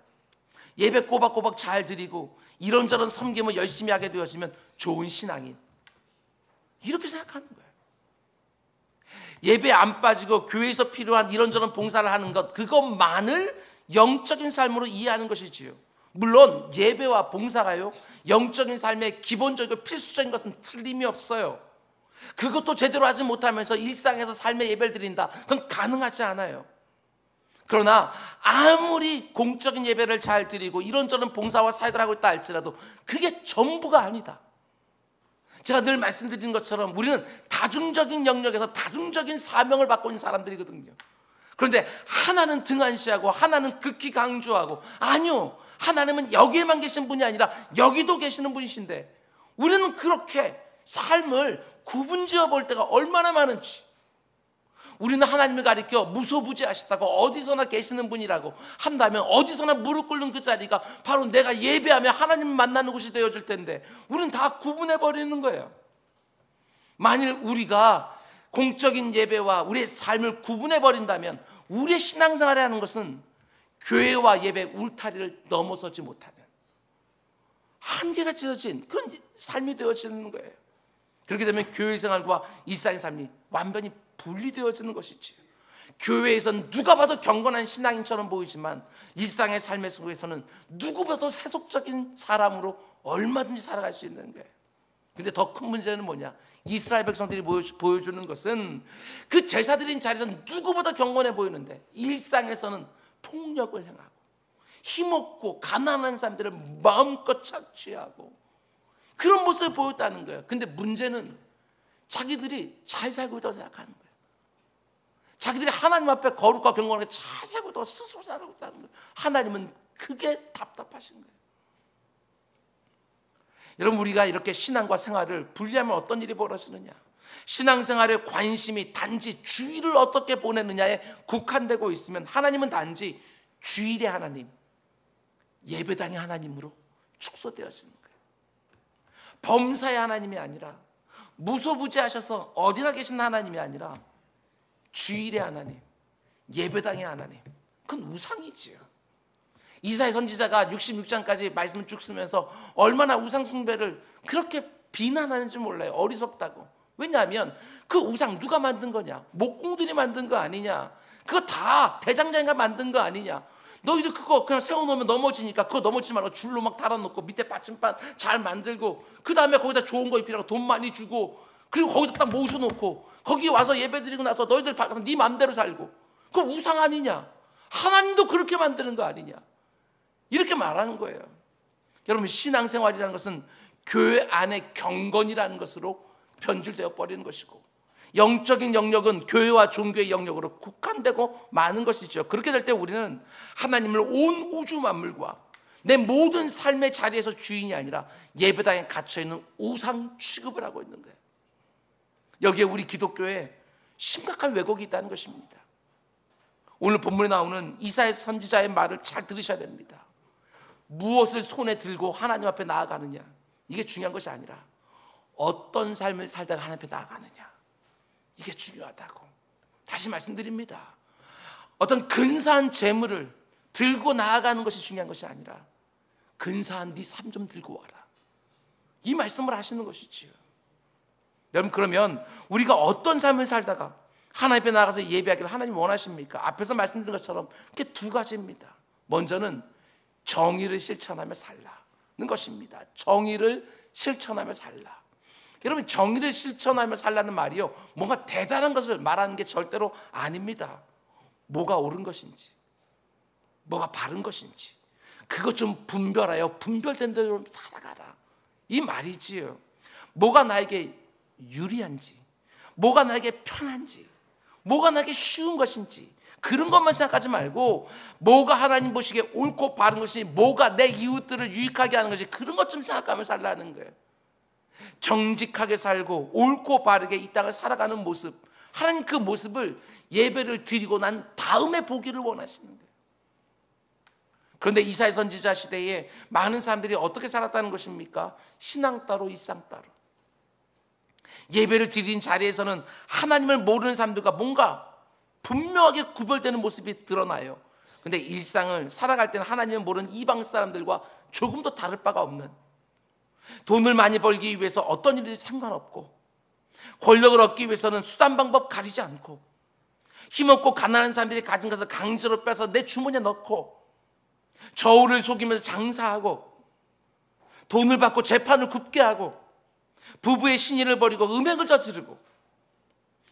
예배 꼬박꼬박 잘 드리고 이런저런 섬김을 열심히 하게 되어지면 좋은 신앙인, 이렇게 생각하는 거예요. 예배에 안 빠지고 교회에서 필요한 이런저런 봉사를 하는 것, 그것만을 영적인 삶으로 이해하는 것이지요. 물론 예배와 봉사가요, 영적인 삶의 기본적이고 필수적인 것은 틀림이 없어요. 그것도 제대로 하지 못하면서 일상에서 삶의 예배를 드린다, 그건 가능하지 않아요. 그러나 아무리 공적인 예배를 잘 드리고 이런저런 봉사와 사역을 하고 있다 할지라도 그게 전부가 아니다. 제가 늘 말씀드리는 것처럼 우리는 다중적인 영역에서 다중적인 사명을 받고 있는 사람들이거든요. 그런데 하나는 등한시하고 하나는 극히 강조하고, 아니요, 하나님은 여기에만 계신 분이 아니라 여기도 계시는 분이신데, 우리는 그렇게 삶을 구분지어 볼 때가 얼마나 많은지, 우리는 하나님을 가리켜 무소부지하시다고 어디서나 계시는 분이라고 한다면 어디서나 무릎 꿇는 그 자리가 바로 내가 예배하며 하나님을 만나는 곳이 되어질 텐데, 우리는 다 구분해버리는 거예요. 만일 우리가 공적인 예배와 우리의 삶을 구분해버린다면 우리의 신앙생활을 하는 것은 교회와 예배 울타리를 넘어서지 못하는 한계가 지어진 그런 삶이 되어지는 거예요. 그렇게 되면 교회 생활과 일상의 삶이 완전히 분리되어지는 것이지. 교회에서는 누가 봐도 경건한 신앙인처럼 보이지만 일상의 삶의 속에서는 누구보다도 세속적인 사람으로 얼마든지 살아갈 수 있는 거예요. 근데 더 큰 문제는 뭐냐? 이스라엘 백성들이 보여주는 것은 그 제사드린 자리에서는 누구보다 경건해 보이는데 일상에서는 폭력을 행하고 힘없고 가난한 사람들을 마음껏 착취하고 그런 모습을 보였다는 거예요. 근데 문제는 자기들이 잘 살고 있다고 생각하는 거예요. 자기들이 하나님 앞에 거룩과 경건하게 잘 살고 있다고 스스로 생각하고 있다는 거예요. 하나님은 그게 답답하신 거예요. 여러분, 우리가 이렇게 신앙과 생활을 분리하면 어떤 일이 벌어지느냐? 신앙생활의 관심이 단지 주일을 어떻게 보내느냐에 국한되고 있으면 하나님은 단지 주일의 하나님, 예배당의 하나님으로 축소되었는 거예요. 범사의 하나님이 아니라, 무소부지하셔서 어디나 계신 하나님이 아니라 주일의 하나님, 예배당의 하나님. 그건 우상이지요. 이사야 선지자가 66장까지 말씀을 쭉 쓰면서 얼마나 우상 숭배를 그렇게 비난하는지 몰라요. 어리석다고. 왜냐하면 그 우상 누가 만든 거냐? 목공들이 만든 거 아니냐? 그거 다 대장장이가 만든 거 아니냐? 너희들 그거 그냥 세워놓으면 넘어지니까 그거 넘어지지 말고 줄로 막 달아놓고 밑에 받침판 잘 만들고 그 다음에 거기다 좋은 거 입히라고 돈 많이 주고 그리고 거기다 딱 모셔놓고 거기 와서 예배드리고 나서 너희들 네 맘대로 살고 그거 우상 아니냐? 하나님도 그렇게 만드는 거 아니냐? 이렇게 말하는 거예요. 여러분, 신앙생활이라는 것은 교회 안의 경건이라는 것으로 변질되어 버리는 것이고, 영적인 영역은 교회와 종교의 영역으로 국한되고 마는 것이죠. 그렇게 될 때 우리는 하나님을 온 우주 만물과 내 모든 삶의 자리에서 주인이 아니라 예배당에 갇혀있는 우상 취급을 하고 있는 거예요. 여기에 우리 기독교에 심각한 왜곡이 있다는 것입니다. 오늘 본문에 나오는 이사야 선지자의 말을 잘 들으셔야 됩니다. 무엇을 손에 들고 하나님 앞에 나아가느냐, 이게 중요한 것이 아니라 어떤 삶을 살다가 하나님 앞에 나아가느냐, 이게 중요하다고 다시 말씀드립니다. 어떤 근사한 재물을 들고 나아가는 것이 중요한 것이 아니라 근사한 네 삶 좀 들고 와라, 이 말씀을 하시는 것이지요. 여러분, 그러면 우리가 어떤 삶을 살다가 하나님 앞에 나가서 예배하기를 하나님 원하십니까? 앞에서 말씀드린 것처럼 그게 두 가지입니다. 먼저는 정의를 실천하며 살라는 것입니다. 정의를 실천하며 살라. 여러분, 정의를 실천하며 살라는 말이요, 뭔가 대단한 것을 말하는 게 절대로 아닙니다. 뭐가 옳은 것인지, 뭐가 바른 것인지 그것 좀 분별하여 분별된 대로 살아가라, 이 말이지요. 뭐가 나에게 유리한지, 뭐가 나에게 편한지, 뭐가 나에게 쉬운 것인지 그런 것만 생각하지 말고, 뭐가 하나님 보시기에 옳고 바른 것이, 뭐가 내 이웃들을 유익하게 하는 것이, 그런 것 좀 생각하며 살라는 거예요. 정직하게 살고 옳고 바르게 이 땅을 살아가는 모습, 하나님 그 모습을 예배를 드리고 난 다음에 보기를 원하시는 거예요. 그런데 이사야 선지자 시대에 많은 사람들이 어떻게 살았다는 것입니까? 신앙 따로 일상 따로. 예배를 드린 자리에서는 하나님을 모르는 사람들과 뭔가 분명하게 구별되는 모습이 드러나요. 그런데 일상을 살아갈 때는 하나님을 모르는 이방 사람들과 조금도 다를 바가 없는, 돈을 많이 벌기 위해서 어떤 일이든 상관없고, 권력을 얻기 위해서는 수단 방법 가리지 않고, 힘없고 가난한 사람들이 가진 것을 강제로 빼서 내 주머니에 넣고, 저울을 속이면서 장사하고, 돈을 받고 재판을 굽게 하고, 부부의 신의를 버리고 음행을 저지르고.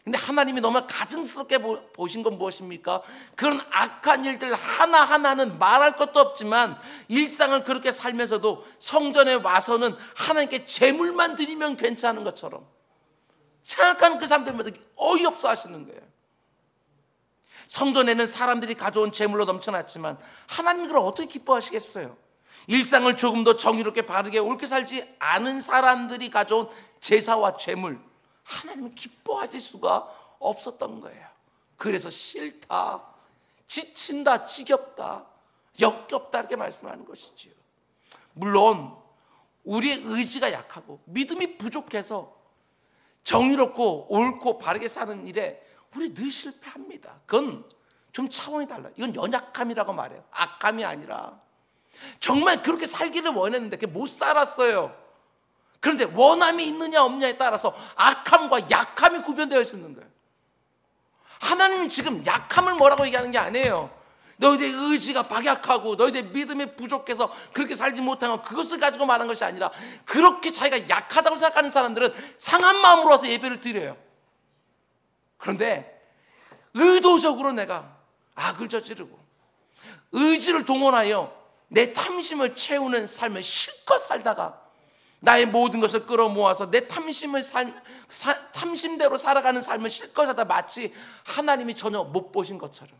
근데 하나님이 너무 가증스럽게 보신 건 무엇입니까? 그런 악한 일들 하나하나는 말할 것도 없지만 일상을 그렇게 살면서도 성전에 와서는 하나님께 제물만 드리면 괜찮은 것처럼 생각하는 그 사람들마다 어이없어 하시는 거예요. 성전에는 사람들이 가져온 제물로 넘쳐났지만 하나님 그걸 어떻게 기뻐하시겠어요? 일상을 조금 더 정의롭게 바르게 옳게 살지 않은 사람들이 가져온 제사와 제물, 하나님은 기뻐하실 수가 없었던 거예요. 그래서 싫다, 지친다, 지겹다, 역겹다 이렇게 말씀하는 것이지요. 물론 우리의 의지가 약하고 믿음이 부족해서 정의롭고 옳고 바르게 사는 일에 우리 늘 실패합니다. 그건 좀 차원이 달라요. 이건 연약함이라고 말해요. 악함이 아니라 정말 그렇게 살기를 원했는데 그게 못 살았어요. 그런데 원함이 있느냐 없느냐에 따라서 악함과 약함이 구별되어 있는 거예요. 하나님은 지금 약함을 뭐라고 얘기하는 게 아니에요. 너희들의 의지가 박약하고 너희들의 믿음이 부족해서 그렇게 살지 못하고 그것을 가지고 말하는 것이 아니라, 그렇게 자기가 약하다고 생각하는 사람들은 상한 마음으로 와서 예배를 드려요. 그런데 의도적으로 내가 악을 저지르고 의지를 동원하여 내 탐심을 채우는 삶을 실컷 살다가 나의 모든 것을 끌어모아서 내 탐심대로 살아가는 삶을 실컷 하다 마치 하나님이 전혀 못 보신 것처럼,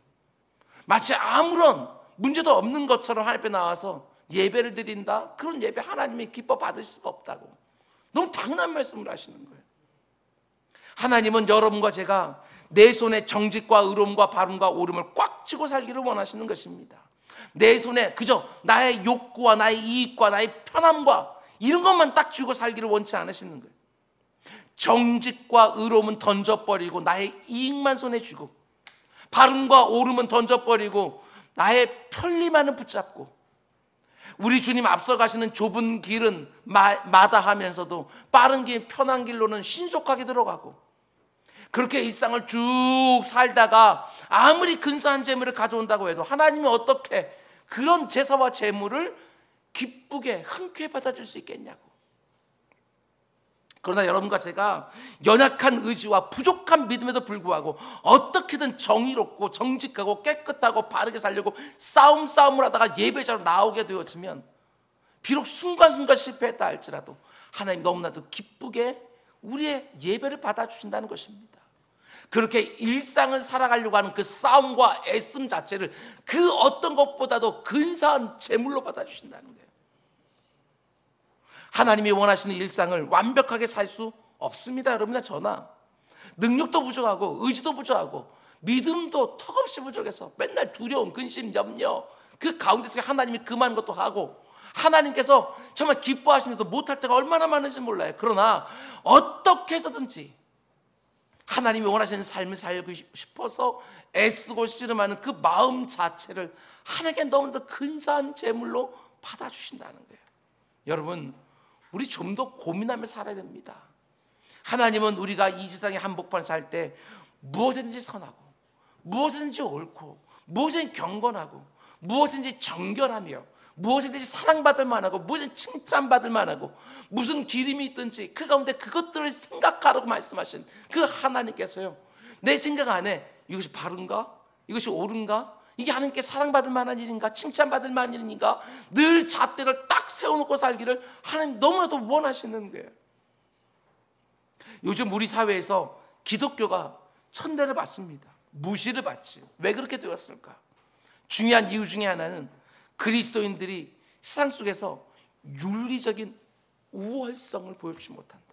마치 아무런 문제도 없는 것처럼 하나님 앞에 나와서 예배를 드린다? 그런 예배 하나님이 기뻐 받으실 수가 없다고 너무 당연한 말씀을 하시는 거예요. 하나님은 여러분과 제가 내 손에 정직과 의로움과 바름과 옳음을 꽉 쥐고 살기를 원하시는 것입니다. 내 손에 그저 나의 욕구와 나의 이익과 나의 편함과 이런 것만 딱 쥐고 살기를 원치 않으시는 거예요. 정직과 의로움은 던져버리고 나의 이익만 손에 쥐고, 바름과 옳음은 던져버리고 나의 편리만은 붙잡고, 우리 주님 앞서가시는 좁은 길은 마다하면서도 빠른 길, 편한 길로는 신속하게 들어가고, 그렇게 일상을 쭉 살다가 아무리 근사한 재물을 가져온다고 해도 하나님이 어떻게 그런 제사와 재물을 기쁘게 흔쾌히 받아줄 수 있겠냐고. 그러나 여러분과 제가 연약한 의지와 부족한 믿음에도 불구하고 어떻게든 정의롭고 정직하고 깨끗하고 바르게 살려고 싸움을 하다가 예배자로 나오게 되어지면, 비록 순간순간 실패했다 할지라도 하나님 너무나도 기쁘게 우리의 예배를 받아주신다는 것입니다. 그렇게 일상을 살아가려고 하는 그 싸움과 애씀 자체를 그 어떤 것보다도 근사한 제물로 받아주신다는 거예요. 하나님이 원하시는 일상을 완벽하게 살 수 없습니다. 여러분이나 저나 능력도 부족하고 의지도 부족하고 믿음도 턱없이 부족해서 맨날 두려움, 근심, 염려 그 가운데 속에 하나님이 금한 것도 하고, 하나님께서 정말 기뻐하시면서도 못할 때가 얼마나 많은지 몰라요. 그러나 어떻게 해서든지 하나님이 원하시는 삶을 살고 싶어서 애쓰고 씨름하는 그 마음 자체를 하나님께 너무나도 근사한 제물로 받아주신다는 거예요. 여러분, 우리 좀 더 고민하며 살아야 됩니다. 하나님은 우리가 이 세상의 한복판 살 때 무엇이든지 선하고, 무엇이든지 옳고, 무엇이든지 경건하고, 무엇이든지 정결하며, 무엇이든지 사랑받을 만하고, 무엇이든지 칭찬받을 만하고, 무슨 기림이 있든지 그 가운데 그것들을 생각하라고 말씀하신 그 하나님께서요, 내 생각 안에 이것이 바른가? 이것이 옳은가? 이게 하나님께 사랑받을 만한 일인가? 칭찬받을 만한 일인가? 늘 잣대를 딱 세워놓고 살기를 하나님 너무나도 원하시는 거예요. 요즘 우리 사회에서 기독교가 천대를 받습니다. 무시를 받지요. 왜 그렇게 되었을까? 중요한 이유 중에 하나는 그리스도인들이 세상 속에서 윤리적인 우월성을 보여주지 못한다.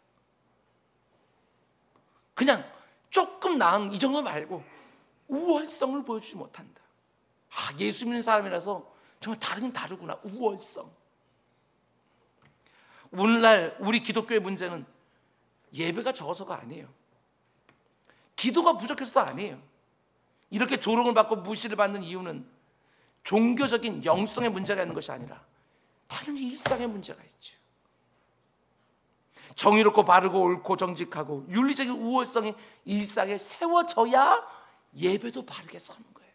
그냥 조금 나은 이 정도 말고 우월성을 보여주지 못한다. 예수 믿는 사람이라서 정말 다르긴 다르구나. 우월성. 오늘날 우리 기독교의 문제는 예배가 적어서가 아니에요. 기도가 부족해서도 아니에요. 이렇게 조롱을 받고 무시를 받는 이유는 종교적인 영성의 문제가 있는 것이 아니라 당연히 일상의 문제가 있죠. 정의롭고 바르고 옳고 정직하고 윤리적인 우월성이 일상에 세워져야 예배도 바르게 서는 거예요.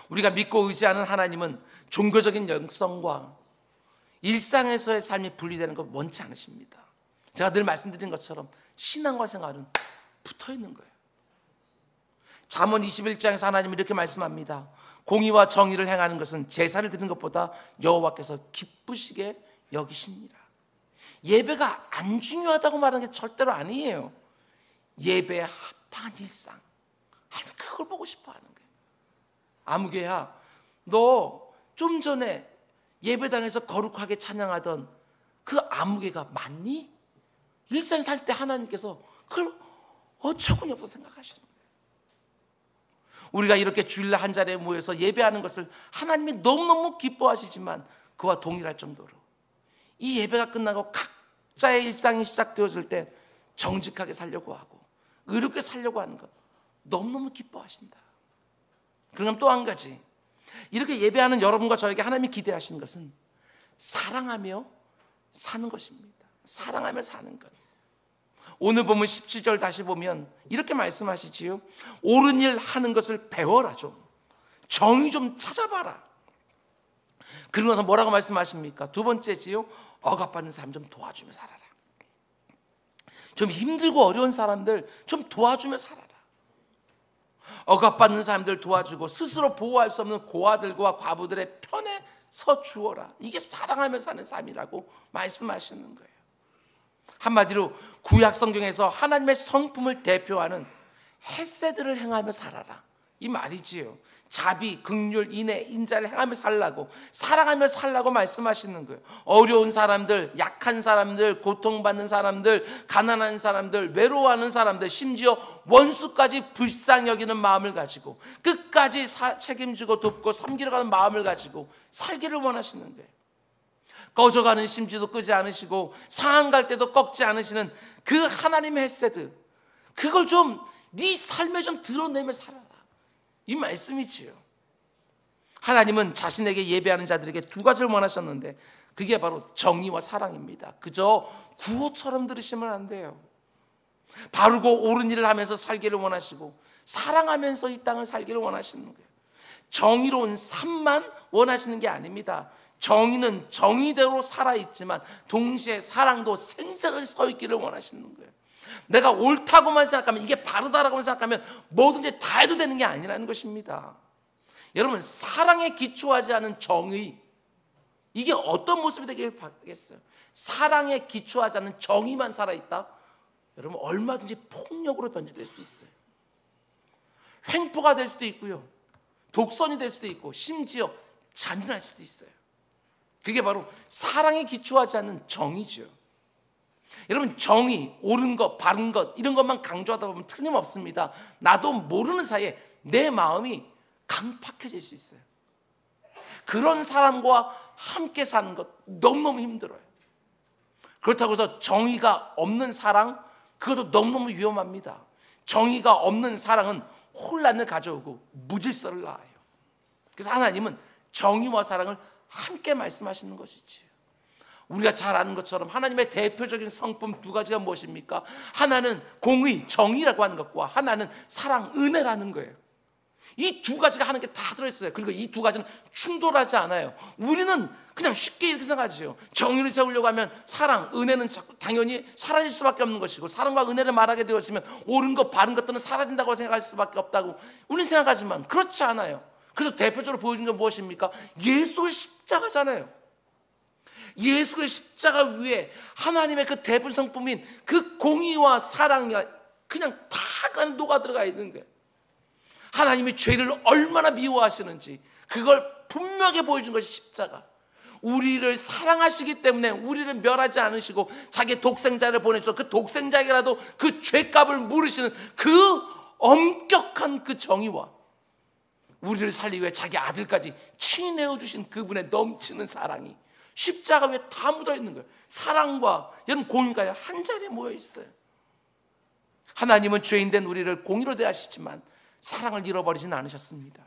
우리가 믿고 의지하는 하나님은 종교적인 영성과 일상에서의 삶이 분리되는 걸 원치 않으십니다. 제가 늘 말씀드린 것처럼 신앙과 생활은 붙어 있는 거예요. 잠언 21장에서 하나님이 이렇게 말씀합니다. 공의와 정의를 행하는 것은 제사를 드리는 것보다 여호와께서 기쁘시게 여기시니라. 예배가 안 중요하다고 말하는 게 절대로 아니에요. 예배에 합당한 일상, 하나님 그걸 보고 싶어 하는 거예요. 아무개야, 너 좀 전에 예배당에서 거룩하게 찬양하던 그 아무개가 맞니? 일상 살 때 하나님께서 그걸 어처구니 없어 생각하시는 거예요. 우리가 이렇게 주일날 한 자리에 모여서 예배하는 것을 하나님이 너무너무 기뻐하시지만 그와 동일할 정도로 이 예배가 끝나고 각자의 일상이 시작되어질 때 정직하게 살려고 하고 의롭게 살려고 하는 것 너무너무 기뻐하신다. 그럼 또 한 가지, 이렇게 예배하는 여러분과 저에게 하나님이 기대하시는 것은 사랑하며 사는 것입니다. 사랑하며 사는 것. 오늘 보면 17절 다시 보면 이렇게 말씀하시지요. 옳은 일 하는 것을 배워라. 좀 정의 좀 찾아봐라. 그리고 나서 뭐라고 말씀하십니까? 두 번째지요. 억압받는 사람 좀 도와주며 살아라. 좀 힘들고 어려운 사람들 좀 도와주며 살아라. 억압받는 사람들 도와주고 스스로 보호할 수 없는 고아들과 과부들의 편에 서 주어라. 이게 사랑하며 사는 삶이라고 말씀하시는 거예요. 한마디로 구약 성경에서 하나님의 성품을 대표하는 헤세드를 행하며 살아라, 이 말이지요. 자비, 긍휼, 인애, 인자를 행하며 살라고, 사랑하며 살라고 말씀하시는 거예요. 어려운 사람들, 약한 사람들, 고통받는 사람들, 가난한 사람들, 외로워하는 사람들, 심지어 원수까지 불쌍히 여기는 마음을 가지고 그 끝까지 책임지고 돕고 섬기러 가는 마음을 가지고 살기를 원하시는 거예요. 꺼져가는 심지도 끄지 않으시고 상한 갈 때도 꺾지 않으시는 그 하나님의 헤세드, 그걸 좀 네 삶에 좀 드러내며 살아라, 이 말씀이지요. 하나님은 자신에게 예배하는 자들에게 두 가지를 원하셨는데 그게 바로 정의와 사랑입니다. 그저 구호처럼 들으시면 안 돼요. 바르고 옳은 일을 하면서 살기를 원하시고 사랑하면서 이 땅을 살기를 원하시는 거예요. 정의로운 삶만 원하시는 게 아닙니다. 정의는 정의대로 살아있지만 동시에 사랑도 생생하게 서 있기를 원하시는 거예요. 내가 옳다고만 생각하면, 이게 바르다라고만 생각하면 뭐든지 다 해도 되는 게 아니라는 것입니다. 여러분, 사랑에 기초하지 않은 정의, 이게 어떤 모습이 되길 바라겠어요? 사랑에 기초하지 않은 정의만 살아있다? 여러분, 얼마든지 폭력으로 변질될 수 있어요. 횡포가 될 수도 있고요, 독선이 될 수도 있고, 심지어 잔인할 수도 있어요. 그게 바로 사랑에 기초하지 않는 정의죠. 여러분, 정의, 옳은 것, 바른 것, 이런 것만 강조하다 보면 틀림없습니다. 나도 모르는 사이에 내 마음이 강팍해질 수 있어요. 그런 사람과 함께 사는 것 너무너무 힘들어요. 그렇다고 해서 정의가 없는 사랑, 그것도 너무너무 위험합니다. 정의가 없는 사랑은 혼란을 가져오고 무질서를 낳아요. 그래서 하나님은 정의와 사랑을 함께 말씀하시는 것이지요. 우리가 잘 아는 것처럼 하나님의 대표적인 성품 두 가지가 무엇입니까? 하나는 공의, 정의라고 하는 것과 하나는 사랑, 은혜라는 거예요. 이 두 가지가 하는 게 다 들어있어요. 그리고 이 두 가지는 충돌하지 않아요. 우리는 그냥 쉽게 이렇게 생각하죠. 정의를 세우려고 하면 사랑, 은혜는 당연히 사라질 수밖에 없는 것이고, 사랑과 은혜를 말하게 되었으면 옳은 것, 바른 것들은 사라진다고 생각할 수밖에 없다고 우리는 생각하지만 그렇지 않아요. 그래서 대표적으로 보여준 게 무엇입니까? 예수의 십자가잖아요. 예수의 십자가 위에 하나님의 그 대표 성품인 그 공의와 사랑이 그냥 다 녹아 들어가 있는 거예요. 하나님이 죄를 얼마나 미워하시는지 그걸 분명하게 보여준 것이 십자가. 우리를 사랑하시기 때문에 우리를 멸하지 않으시고 자기 독생자를 보내셔서 그 독생자에게라도 그 죄값을 물으시는 그 엄격한 그 정의와 우리를 살리기 위해 자기 아들까지 친히 내어주신 그분의 넘치는 사랑이 십자가 위에 다 묻어있는 거예요. 사랑과 이런 공의가 한 자리에 모여 있어요. 하나님은 죄인된 우리를 공의로 대하시지만 사랑을 잃어버리지는 않으셨습니다.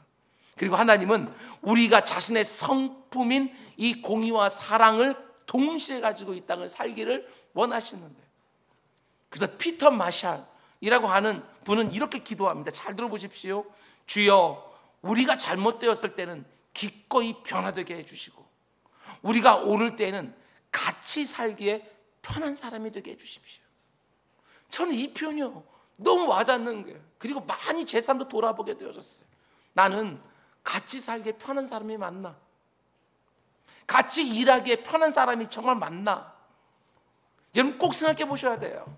그리고 하나님은 우리가 자신의 성품인 이 공의와 사랑을 동시에 가지고 이 땅을 살기를 원하시는 거예요. 그래서 피터 마샬이라고 하는 분은 이렇게 기도합니다. 잘 들어보십시오. 주여, 우리가 잘못되었을 때는 기꺼이 변화되게 해주시고 우리가 오를 때는 같이 살기에 편한 사람이 되게 해주십시오. 저는 이 표현이요, 너무 와닿는 거예요. 그리고 많이 제 삶도 돌아보게 되어졌어요. 나는 같이 살기에 편한 사람이 맞나? 같이 일하기에 편한 사람이 정말 맞나? 여러분 꼭 생각해 보셔야 돼요.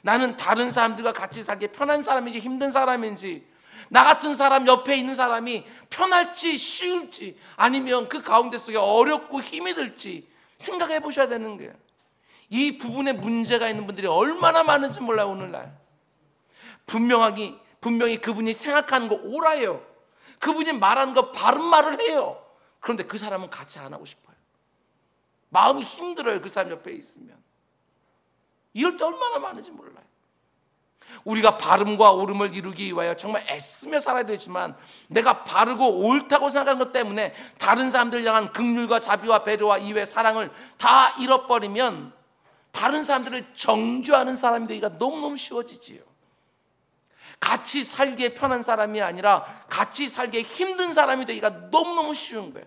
나는 다른 사람들과 같이 살기에 편한 사람인지 힘든 사람인지, 나 같은 사람 옆에 있는 사람이 편할지 쉬울지, 아니면 그 가운데 속에 어렵고 힘이 들지 생각해 보셔야 되는 거예요. 이 부분에 문제가 있는 분들이 얼마나 많은지 몰라요. 오늘날 분명히 그분이 생각하는 거 옳아요. 그분이 말하는 거 바른 말을 해요. 그런데 그 사람은 같이 안 하고 싶어요. 마음이 힘들어요. 그 사람 옆에 있으면. 이럴 때 얼마나 많은지 몰라요. 우리가 바름과 옳음을 이루기 위하여 정말 애쓰며 살아야 되지만 내가 바르고 옳다고 생각하는 것 때문에 다른 사람들 향한 긍휼과 자비와 배려와 이외의 사랑을 다 잃어버리면 다른 사람들을 정죄하는 사람이 되기가 너무너무 쉬워지지요. 같이 살기에 편한 사람이 아니라 같이 살기에 힘든 사람이 되기가 너무너무 쉬운 거예요.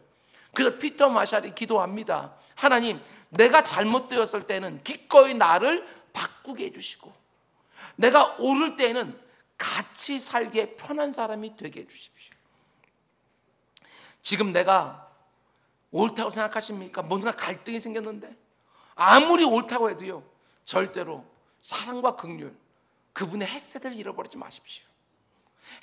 그래서 피터 마샬이 기도합니다. 하나님, 내가 잘못되었을 때는 기꺼이 나를 바꾸게 해주시고 내가 오를 때는 같이 살기에 편한 사람이 되게 해주십시오. 지금 내가 옳다고 생각하십니까? 뭔가 갈등이 생겼는데 아무리 옳다고 해도요, 절대로 사랑과 긍휼, 그분의 헤세드를 잃어버리지 마십시오.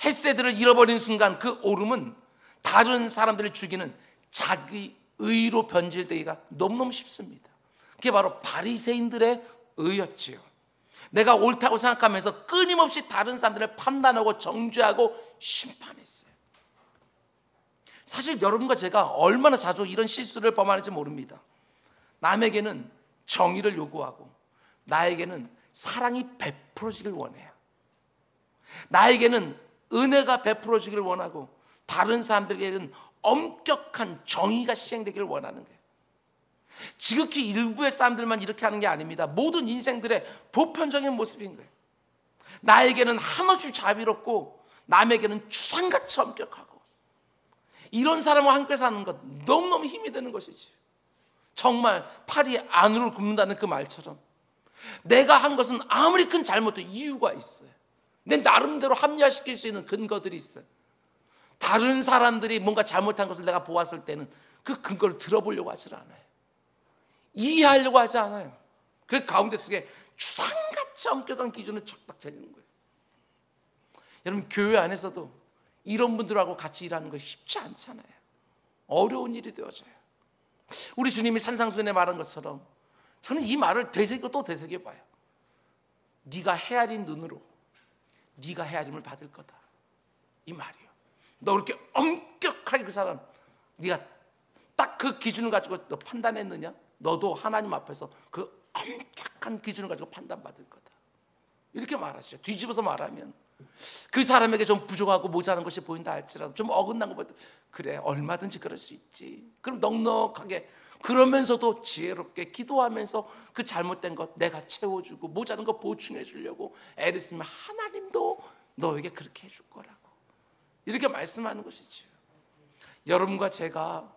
헤세드를 잃어버린 순간 그 오름은 다른 사람들을 죽이는 자기 의로 변질되기가 너무너무 쉽습니다. 그게 바로 바리새인들의 의였지요. 내가 옳다고 생각하면서 끊임없이 다른 사람들을 판단하고 정죄하고 심판했어요. 사실 여러분과 제가 얼마나 자주 이런 실수를 범하는지 모릅니다. 남에게는 정의를 요구하고 나에게는 사랑이 베풀어지길 원해요. 나에게는 은혜가 베풀어지길 원하고 다른 사람들에게는 엄격한 정의가 시행되길 원하는 거예요. 지극히 일부의 사람들만 이렇게 하는 게 아닙니다. 모든 인생들의 보편적인 모습인 거예요. 나에게는 한없이 자비롭고 남에게는 추상같이 엄격하고, 이런 사람과 함께 사는 것 너무너무 힘이 드는 것이지. 정말 팔이 안으로 굽는다는 그 말처럼 내가 한 것은 아무리 큰 잘못도 이유가 있어요. 내 나름대로 합리화시킬 수 있는 근거들이 있어요. 다른 사람들이 뭔가 잘못한 것을 내가 보았을 때는 그 근거를 들어보려고 하지 않아요. 이해하려고 하지 않아요. 그 가운데 속에 추상같이 엄격한 기준을 척딱 차리는 거예요. 여러분, 교회 안에서도 이런 분들하고 같이 일하는 것이 쉽지 않잖아요. 어려운 일이 되어져요. 우리 주님이 산상수훈에 말한 것처럼 저는 이 말을 되새기고 또 되새겨봐요. 네가 헤아린 눈으로 네가 헤아림을 받을 거다, 이 말이에요. 너 그렇게 엄격하게 그 사람, 네가 딱 그 기준을 가지고 너 판단했느냐? 너도 하나님 앞에서 그 엄격한 기준을 가지고 판단받을 거다, 이렇게 말하시죠. 뒤집어서 말하면 그 사람에게 좀 부족하고 모자란 것이 보인다 할지라도, 좀 어긋난 거 보다, 그래 얼마든지 그럴 수 있지. 그럼 넉넉하게, 그러면서도 지혜롭게 기도하면서 그 잘못된 것 내가 채워주고 모자란 거 보충해 주려고 애를 쓰면 하나님도 너에게 그렇게 해줄 거라고, 이렇게 말씀하는 것이죠. 여러분과 제가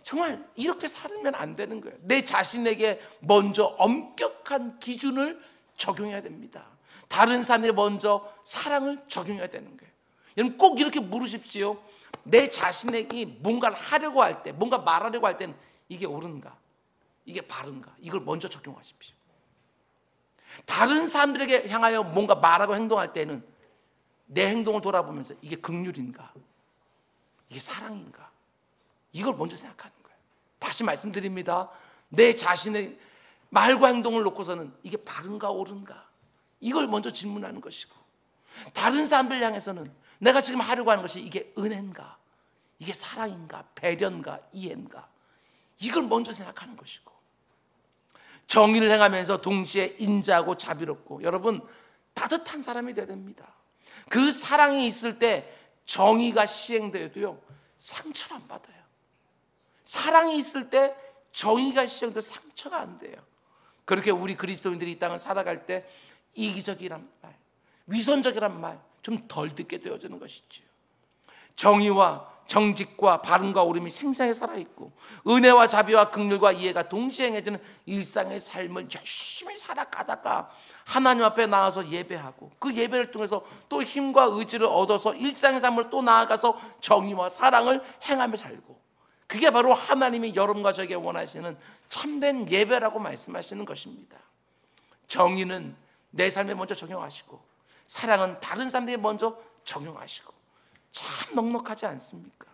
정말 이렇게 살면 안 되는 거예요. 내 자신에게 먼저 엄격한 기준을 적용해야 됩니다. 다른 사람에게 먼저 사랑을 적용해야 되는 거예요. 여러분 꼭 이렇게 물으십시오. 내 자신에게 뭔가를 하려고 할 때, 뭔가 말하려고 할 때는 이게 옳은가, 이게 바른가, 이걸 먼저 적용하십시오. 다른 사람들에게 향하여 뭔가 말하고 행동할 때는 내 행동을 돌아보면서 이게 긍휼인가, 이게 사랑인가, 이걸 먼저 생각하는 거예요. 다시 말씀드립니다. 내 자신의 말과 행동을 놓고서는 이게 바른가 옳은가, 이걸 먼저 질문하는 것이고, 다른 사람들 향해서는 내가 지금 하려고 하는 것이 이게 은혜인가, 이게 사랑인가, 배려인가, 이해인가, 이걸 먼저 생각하는 것이고, 정의를 행하면서 동시에 인자하고 자비롭고, 여러분 따뜻한 사람이 되어야 됩니다. 그 사랑이 있을 때 정의가 시행되어도요 상처를 안 받아요. 사랑이 있을 때 정의가 시행돼도 상처가 안 돼요. 그렇게 우리 그리스도인들이 이 땅을 살아갈 때 이기적이란 말, 위선적이란 말 좀 덜 듣게 되어지는 것이죠. 정의와 정직과 바른과 옳음이 생생하게 살아있고, 은혜와 자비와 긍휼과 이해가 동시에 행해지는 일상의 삶을 열심히 살아가다가 하나님 앞에 나와서 예배하고, 그 예배를 통해서 또 힘과 의지를 얻어서 일상의 삶을 또 나아가서 정의와 사랑을 행하며 살고, 그게 바로 하나님이 여러분과 저에게 원하시는 참된 예배라고 말씀하시는 것입니다. 정의는 내 삶에 먼저 적용하시고, 사랑은 다른 사람들에게 먼저 적용하시고, 참 넉넉하지 않습니까?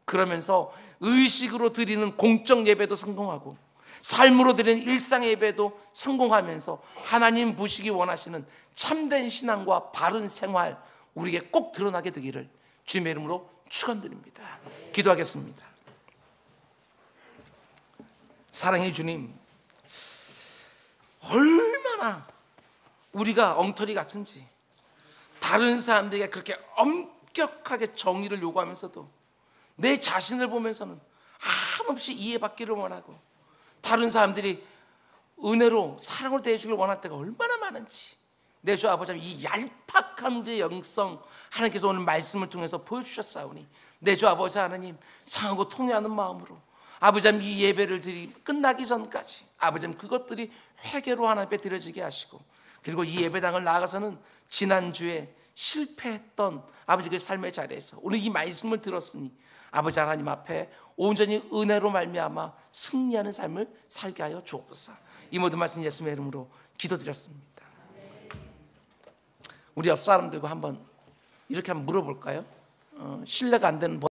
그러면서 의식으로 드리는 공적 예배도 성공하고 삶으로 드리는 일상 예배도 성공하면서 하나님 보시기 원하시는 참된 신앙과 바른 생활, 우리에게 꼭 드러나게 되기를 주님의 이름으로 축원드립니다. 기도하겠습니다. 사랑의 주님, 얼마나 우리가 엉터리 같은지, 다른 사람들에게 그렇게 엄격하게 정의를 요구하면서도 내 자신을 보면서는 한없이 이해받기를 원하고, 다른 사람들이 은혜로 사랑으로 대해주길 원할 때가 얼마나 많은지, 내 주 아버지, 이 얄팍한 우리의 영성 하나님께서 오늘 말씀을 통해서 보여주셨사오니, 내 주 아버지 하나님, 상하고 통회하는 마음으로 아버지 이 예배를 끝나기 전까지 아버지 그것들이 회개로 하나님 앞에 드려지게 하시고, 그리고 이 예배당을 나아가서는 지난주에 실패했던 아버지 그 삶의 자리에서 오늘 이 말씀을 들었으니 아버지 하나님 앞에 온전히 은혜로 말미암아 승리하는 삶을 살게 하여 주옵소서. 이 모든 말씀 예수님의 이름으로 기도드렸습니다. 우리 옆 사람들과 한번 이렇게 한번 물어볼까요? 신뢰가 안 되는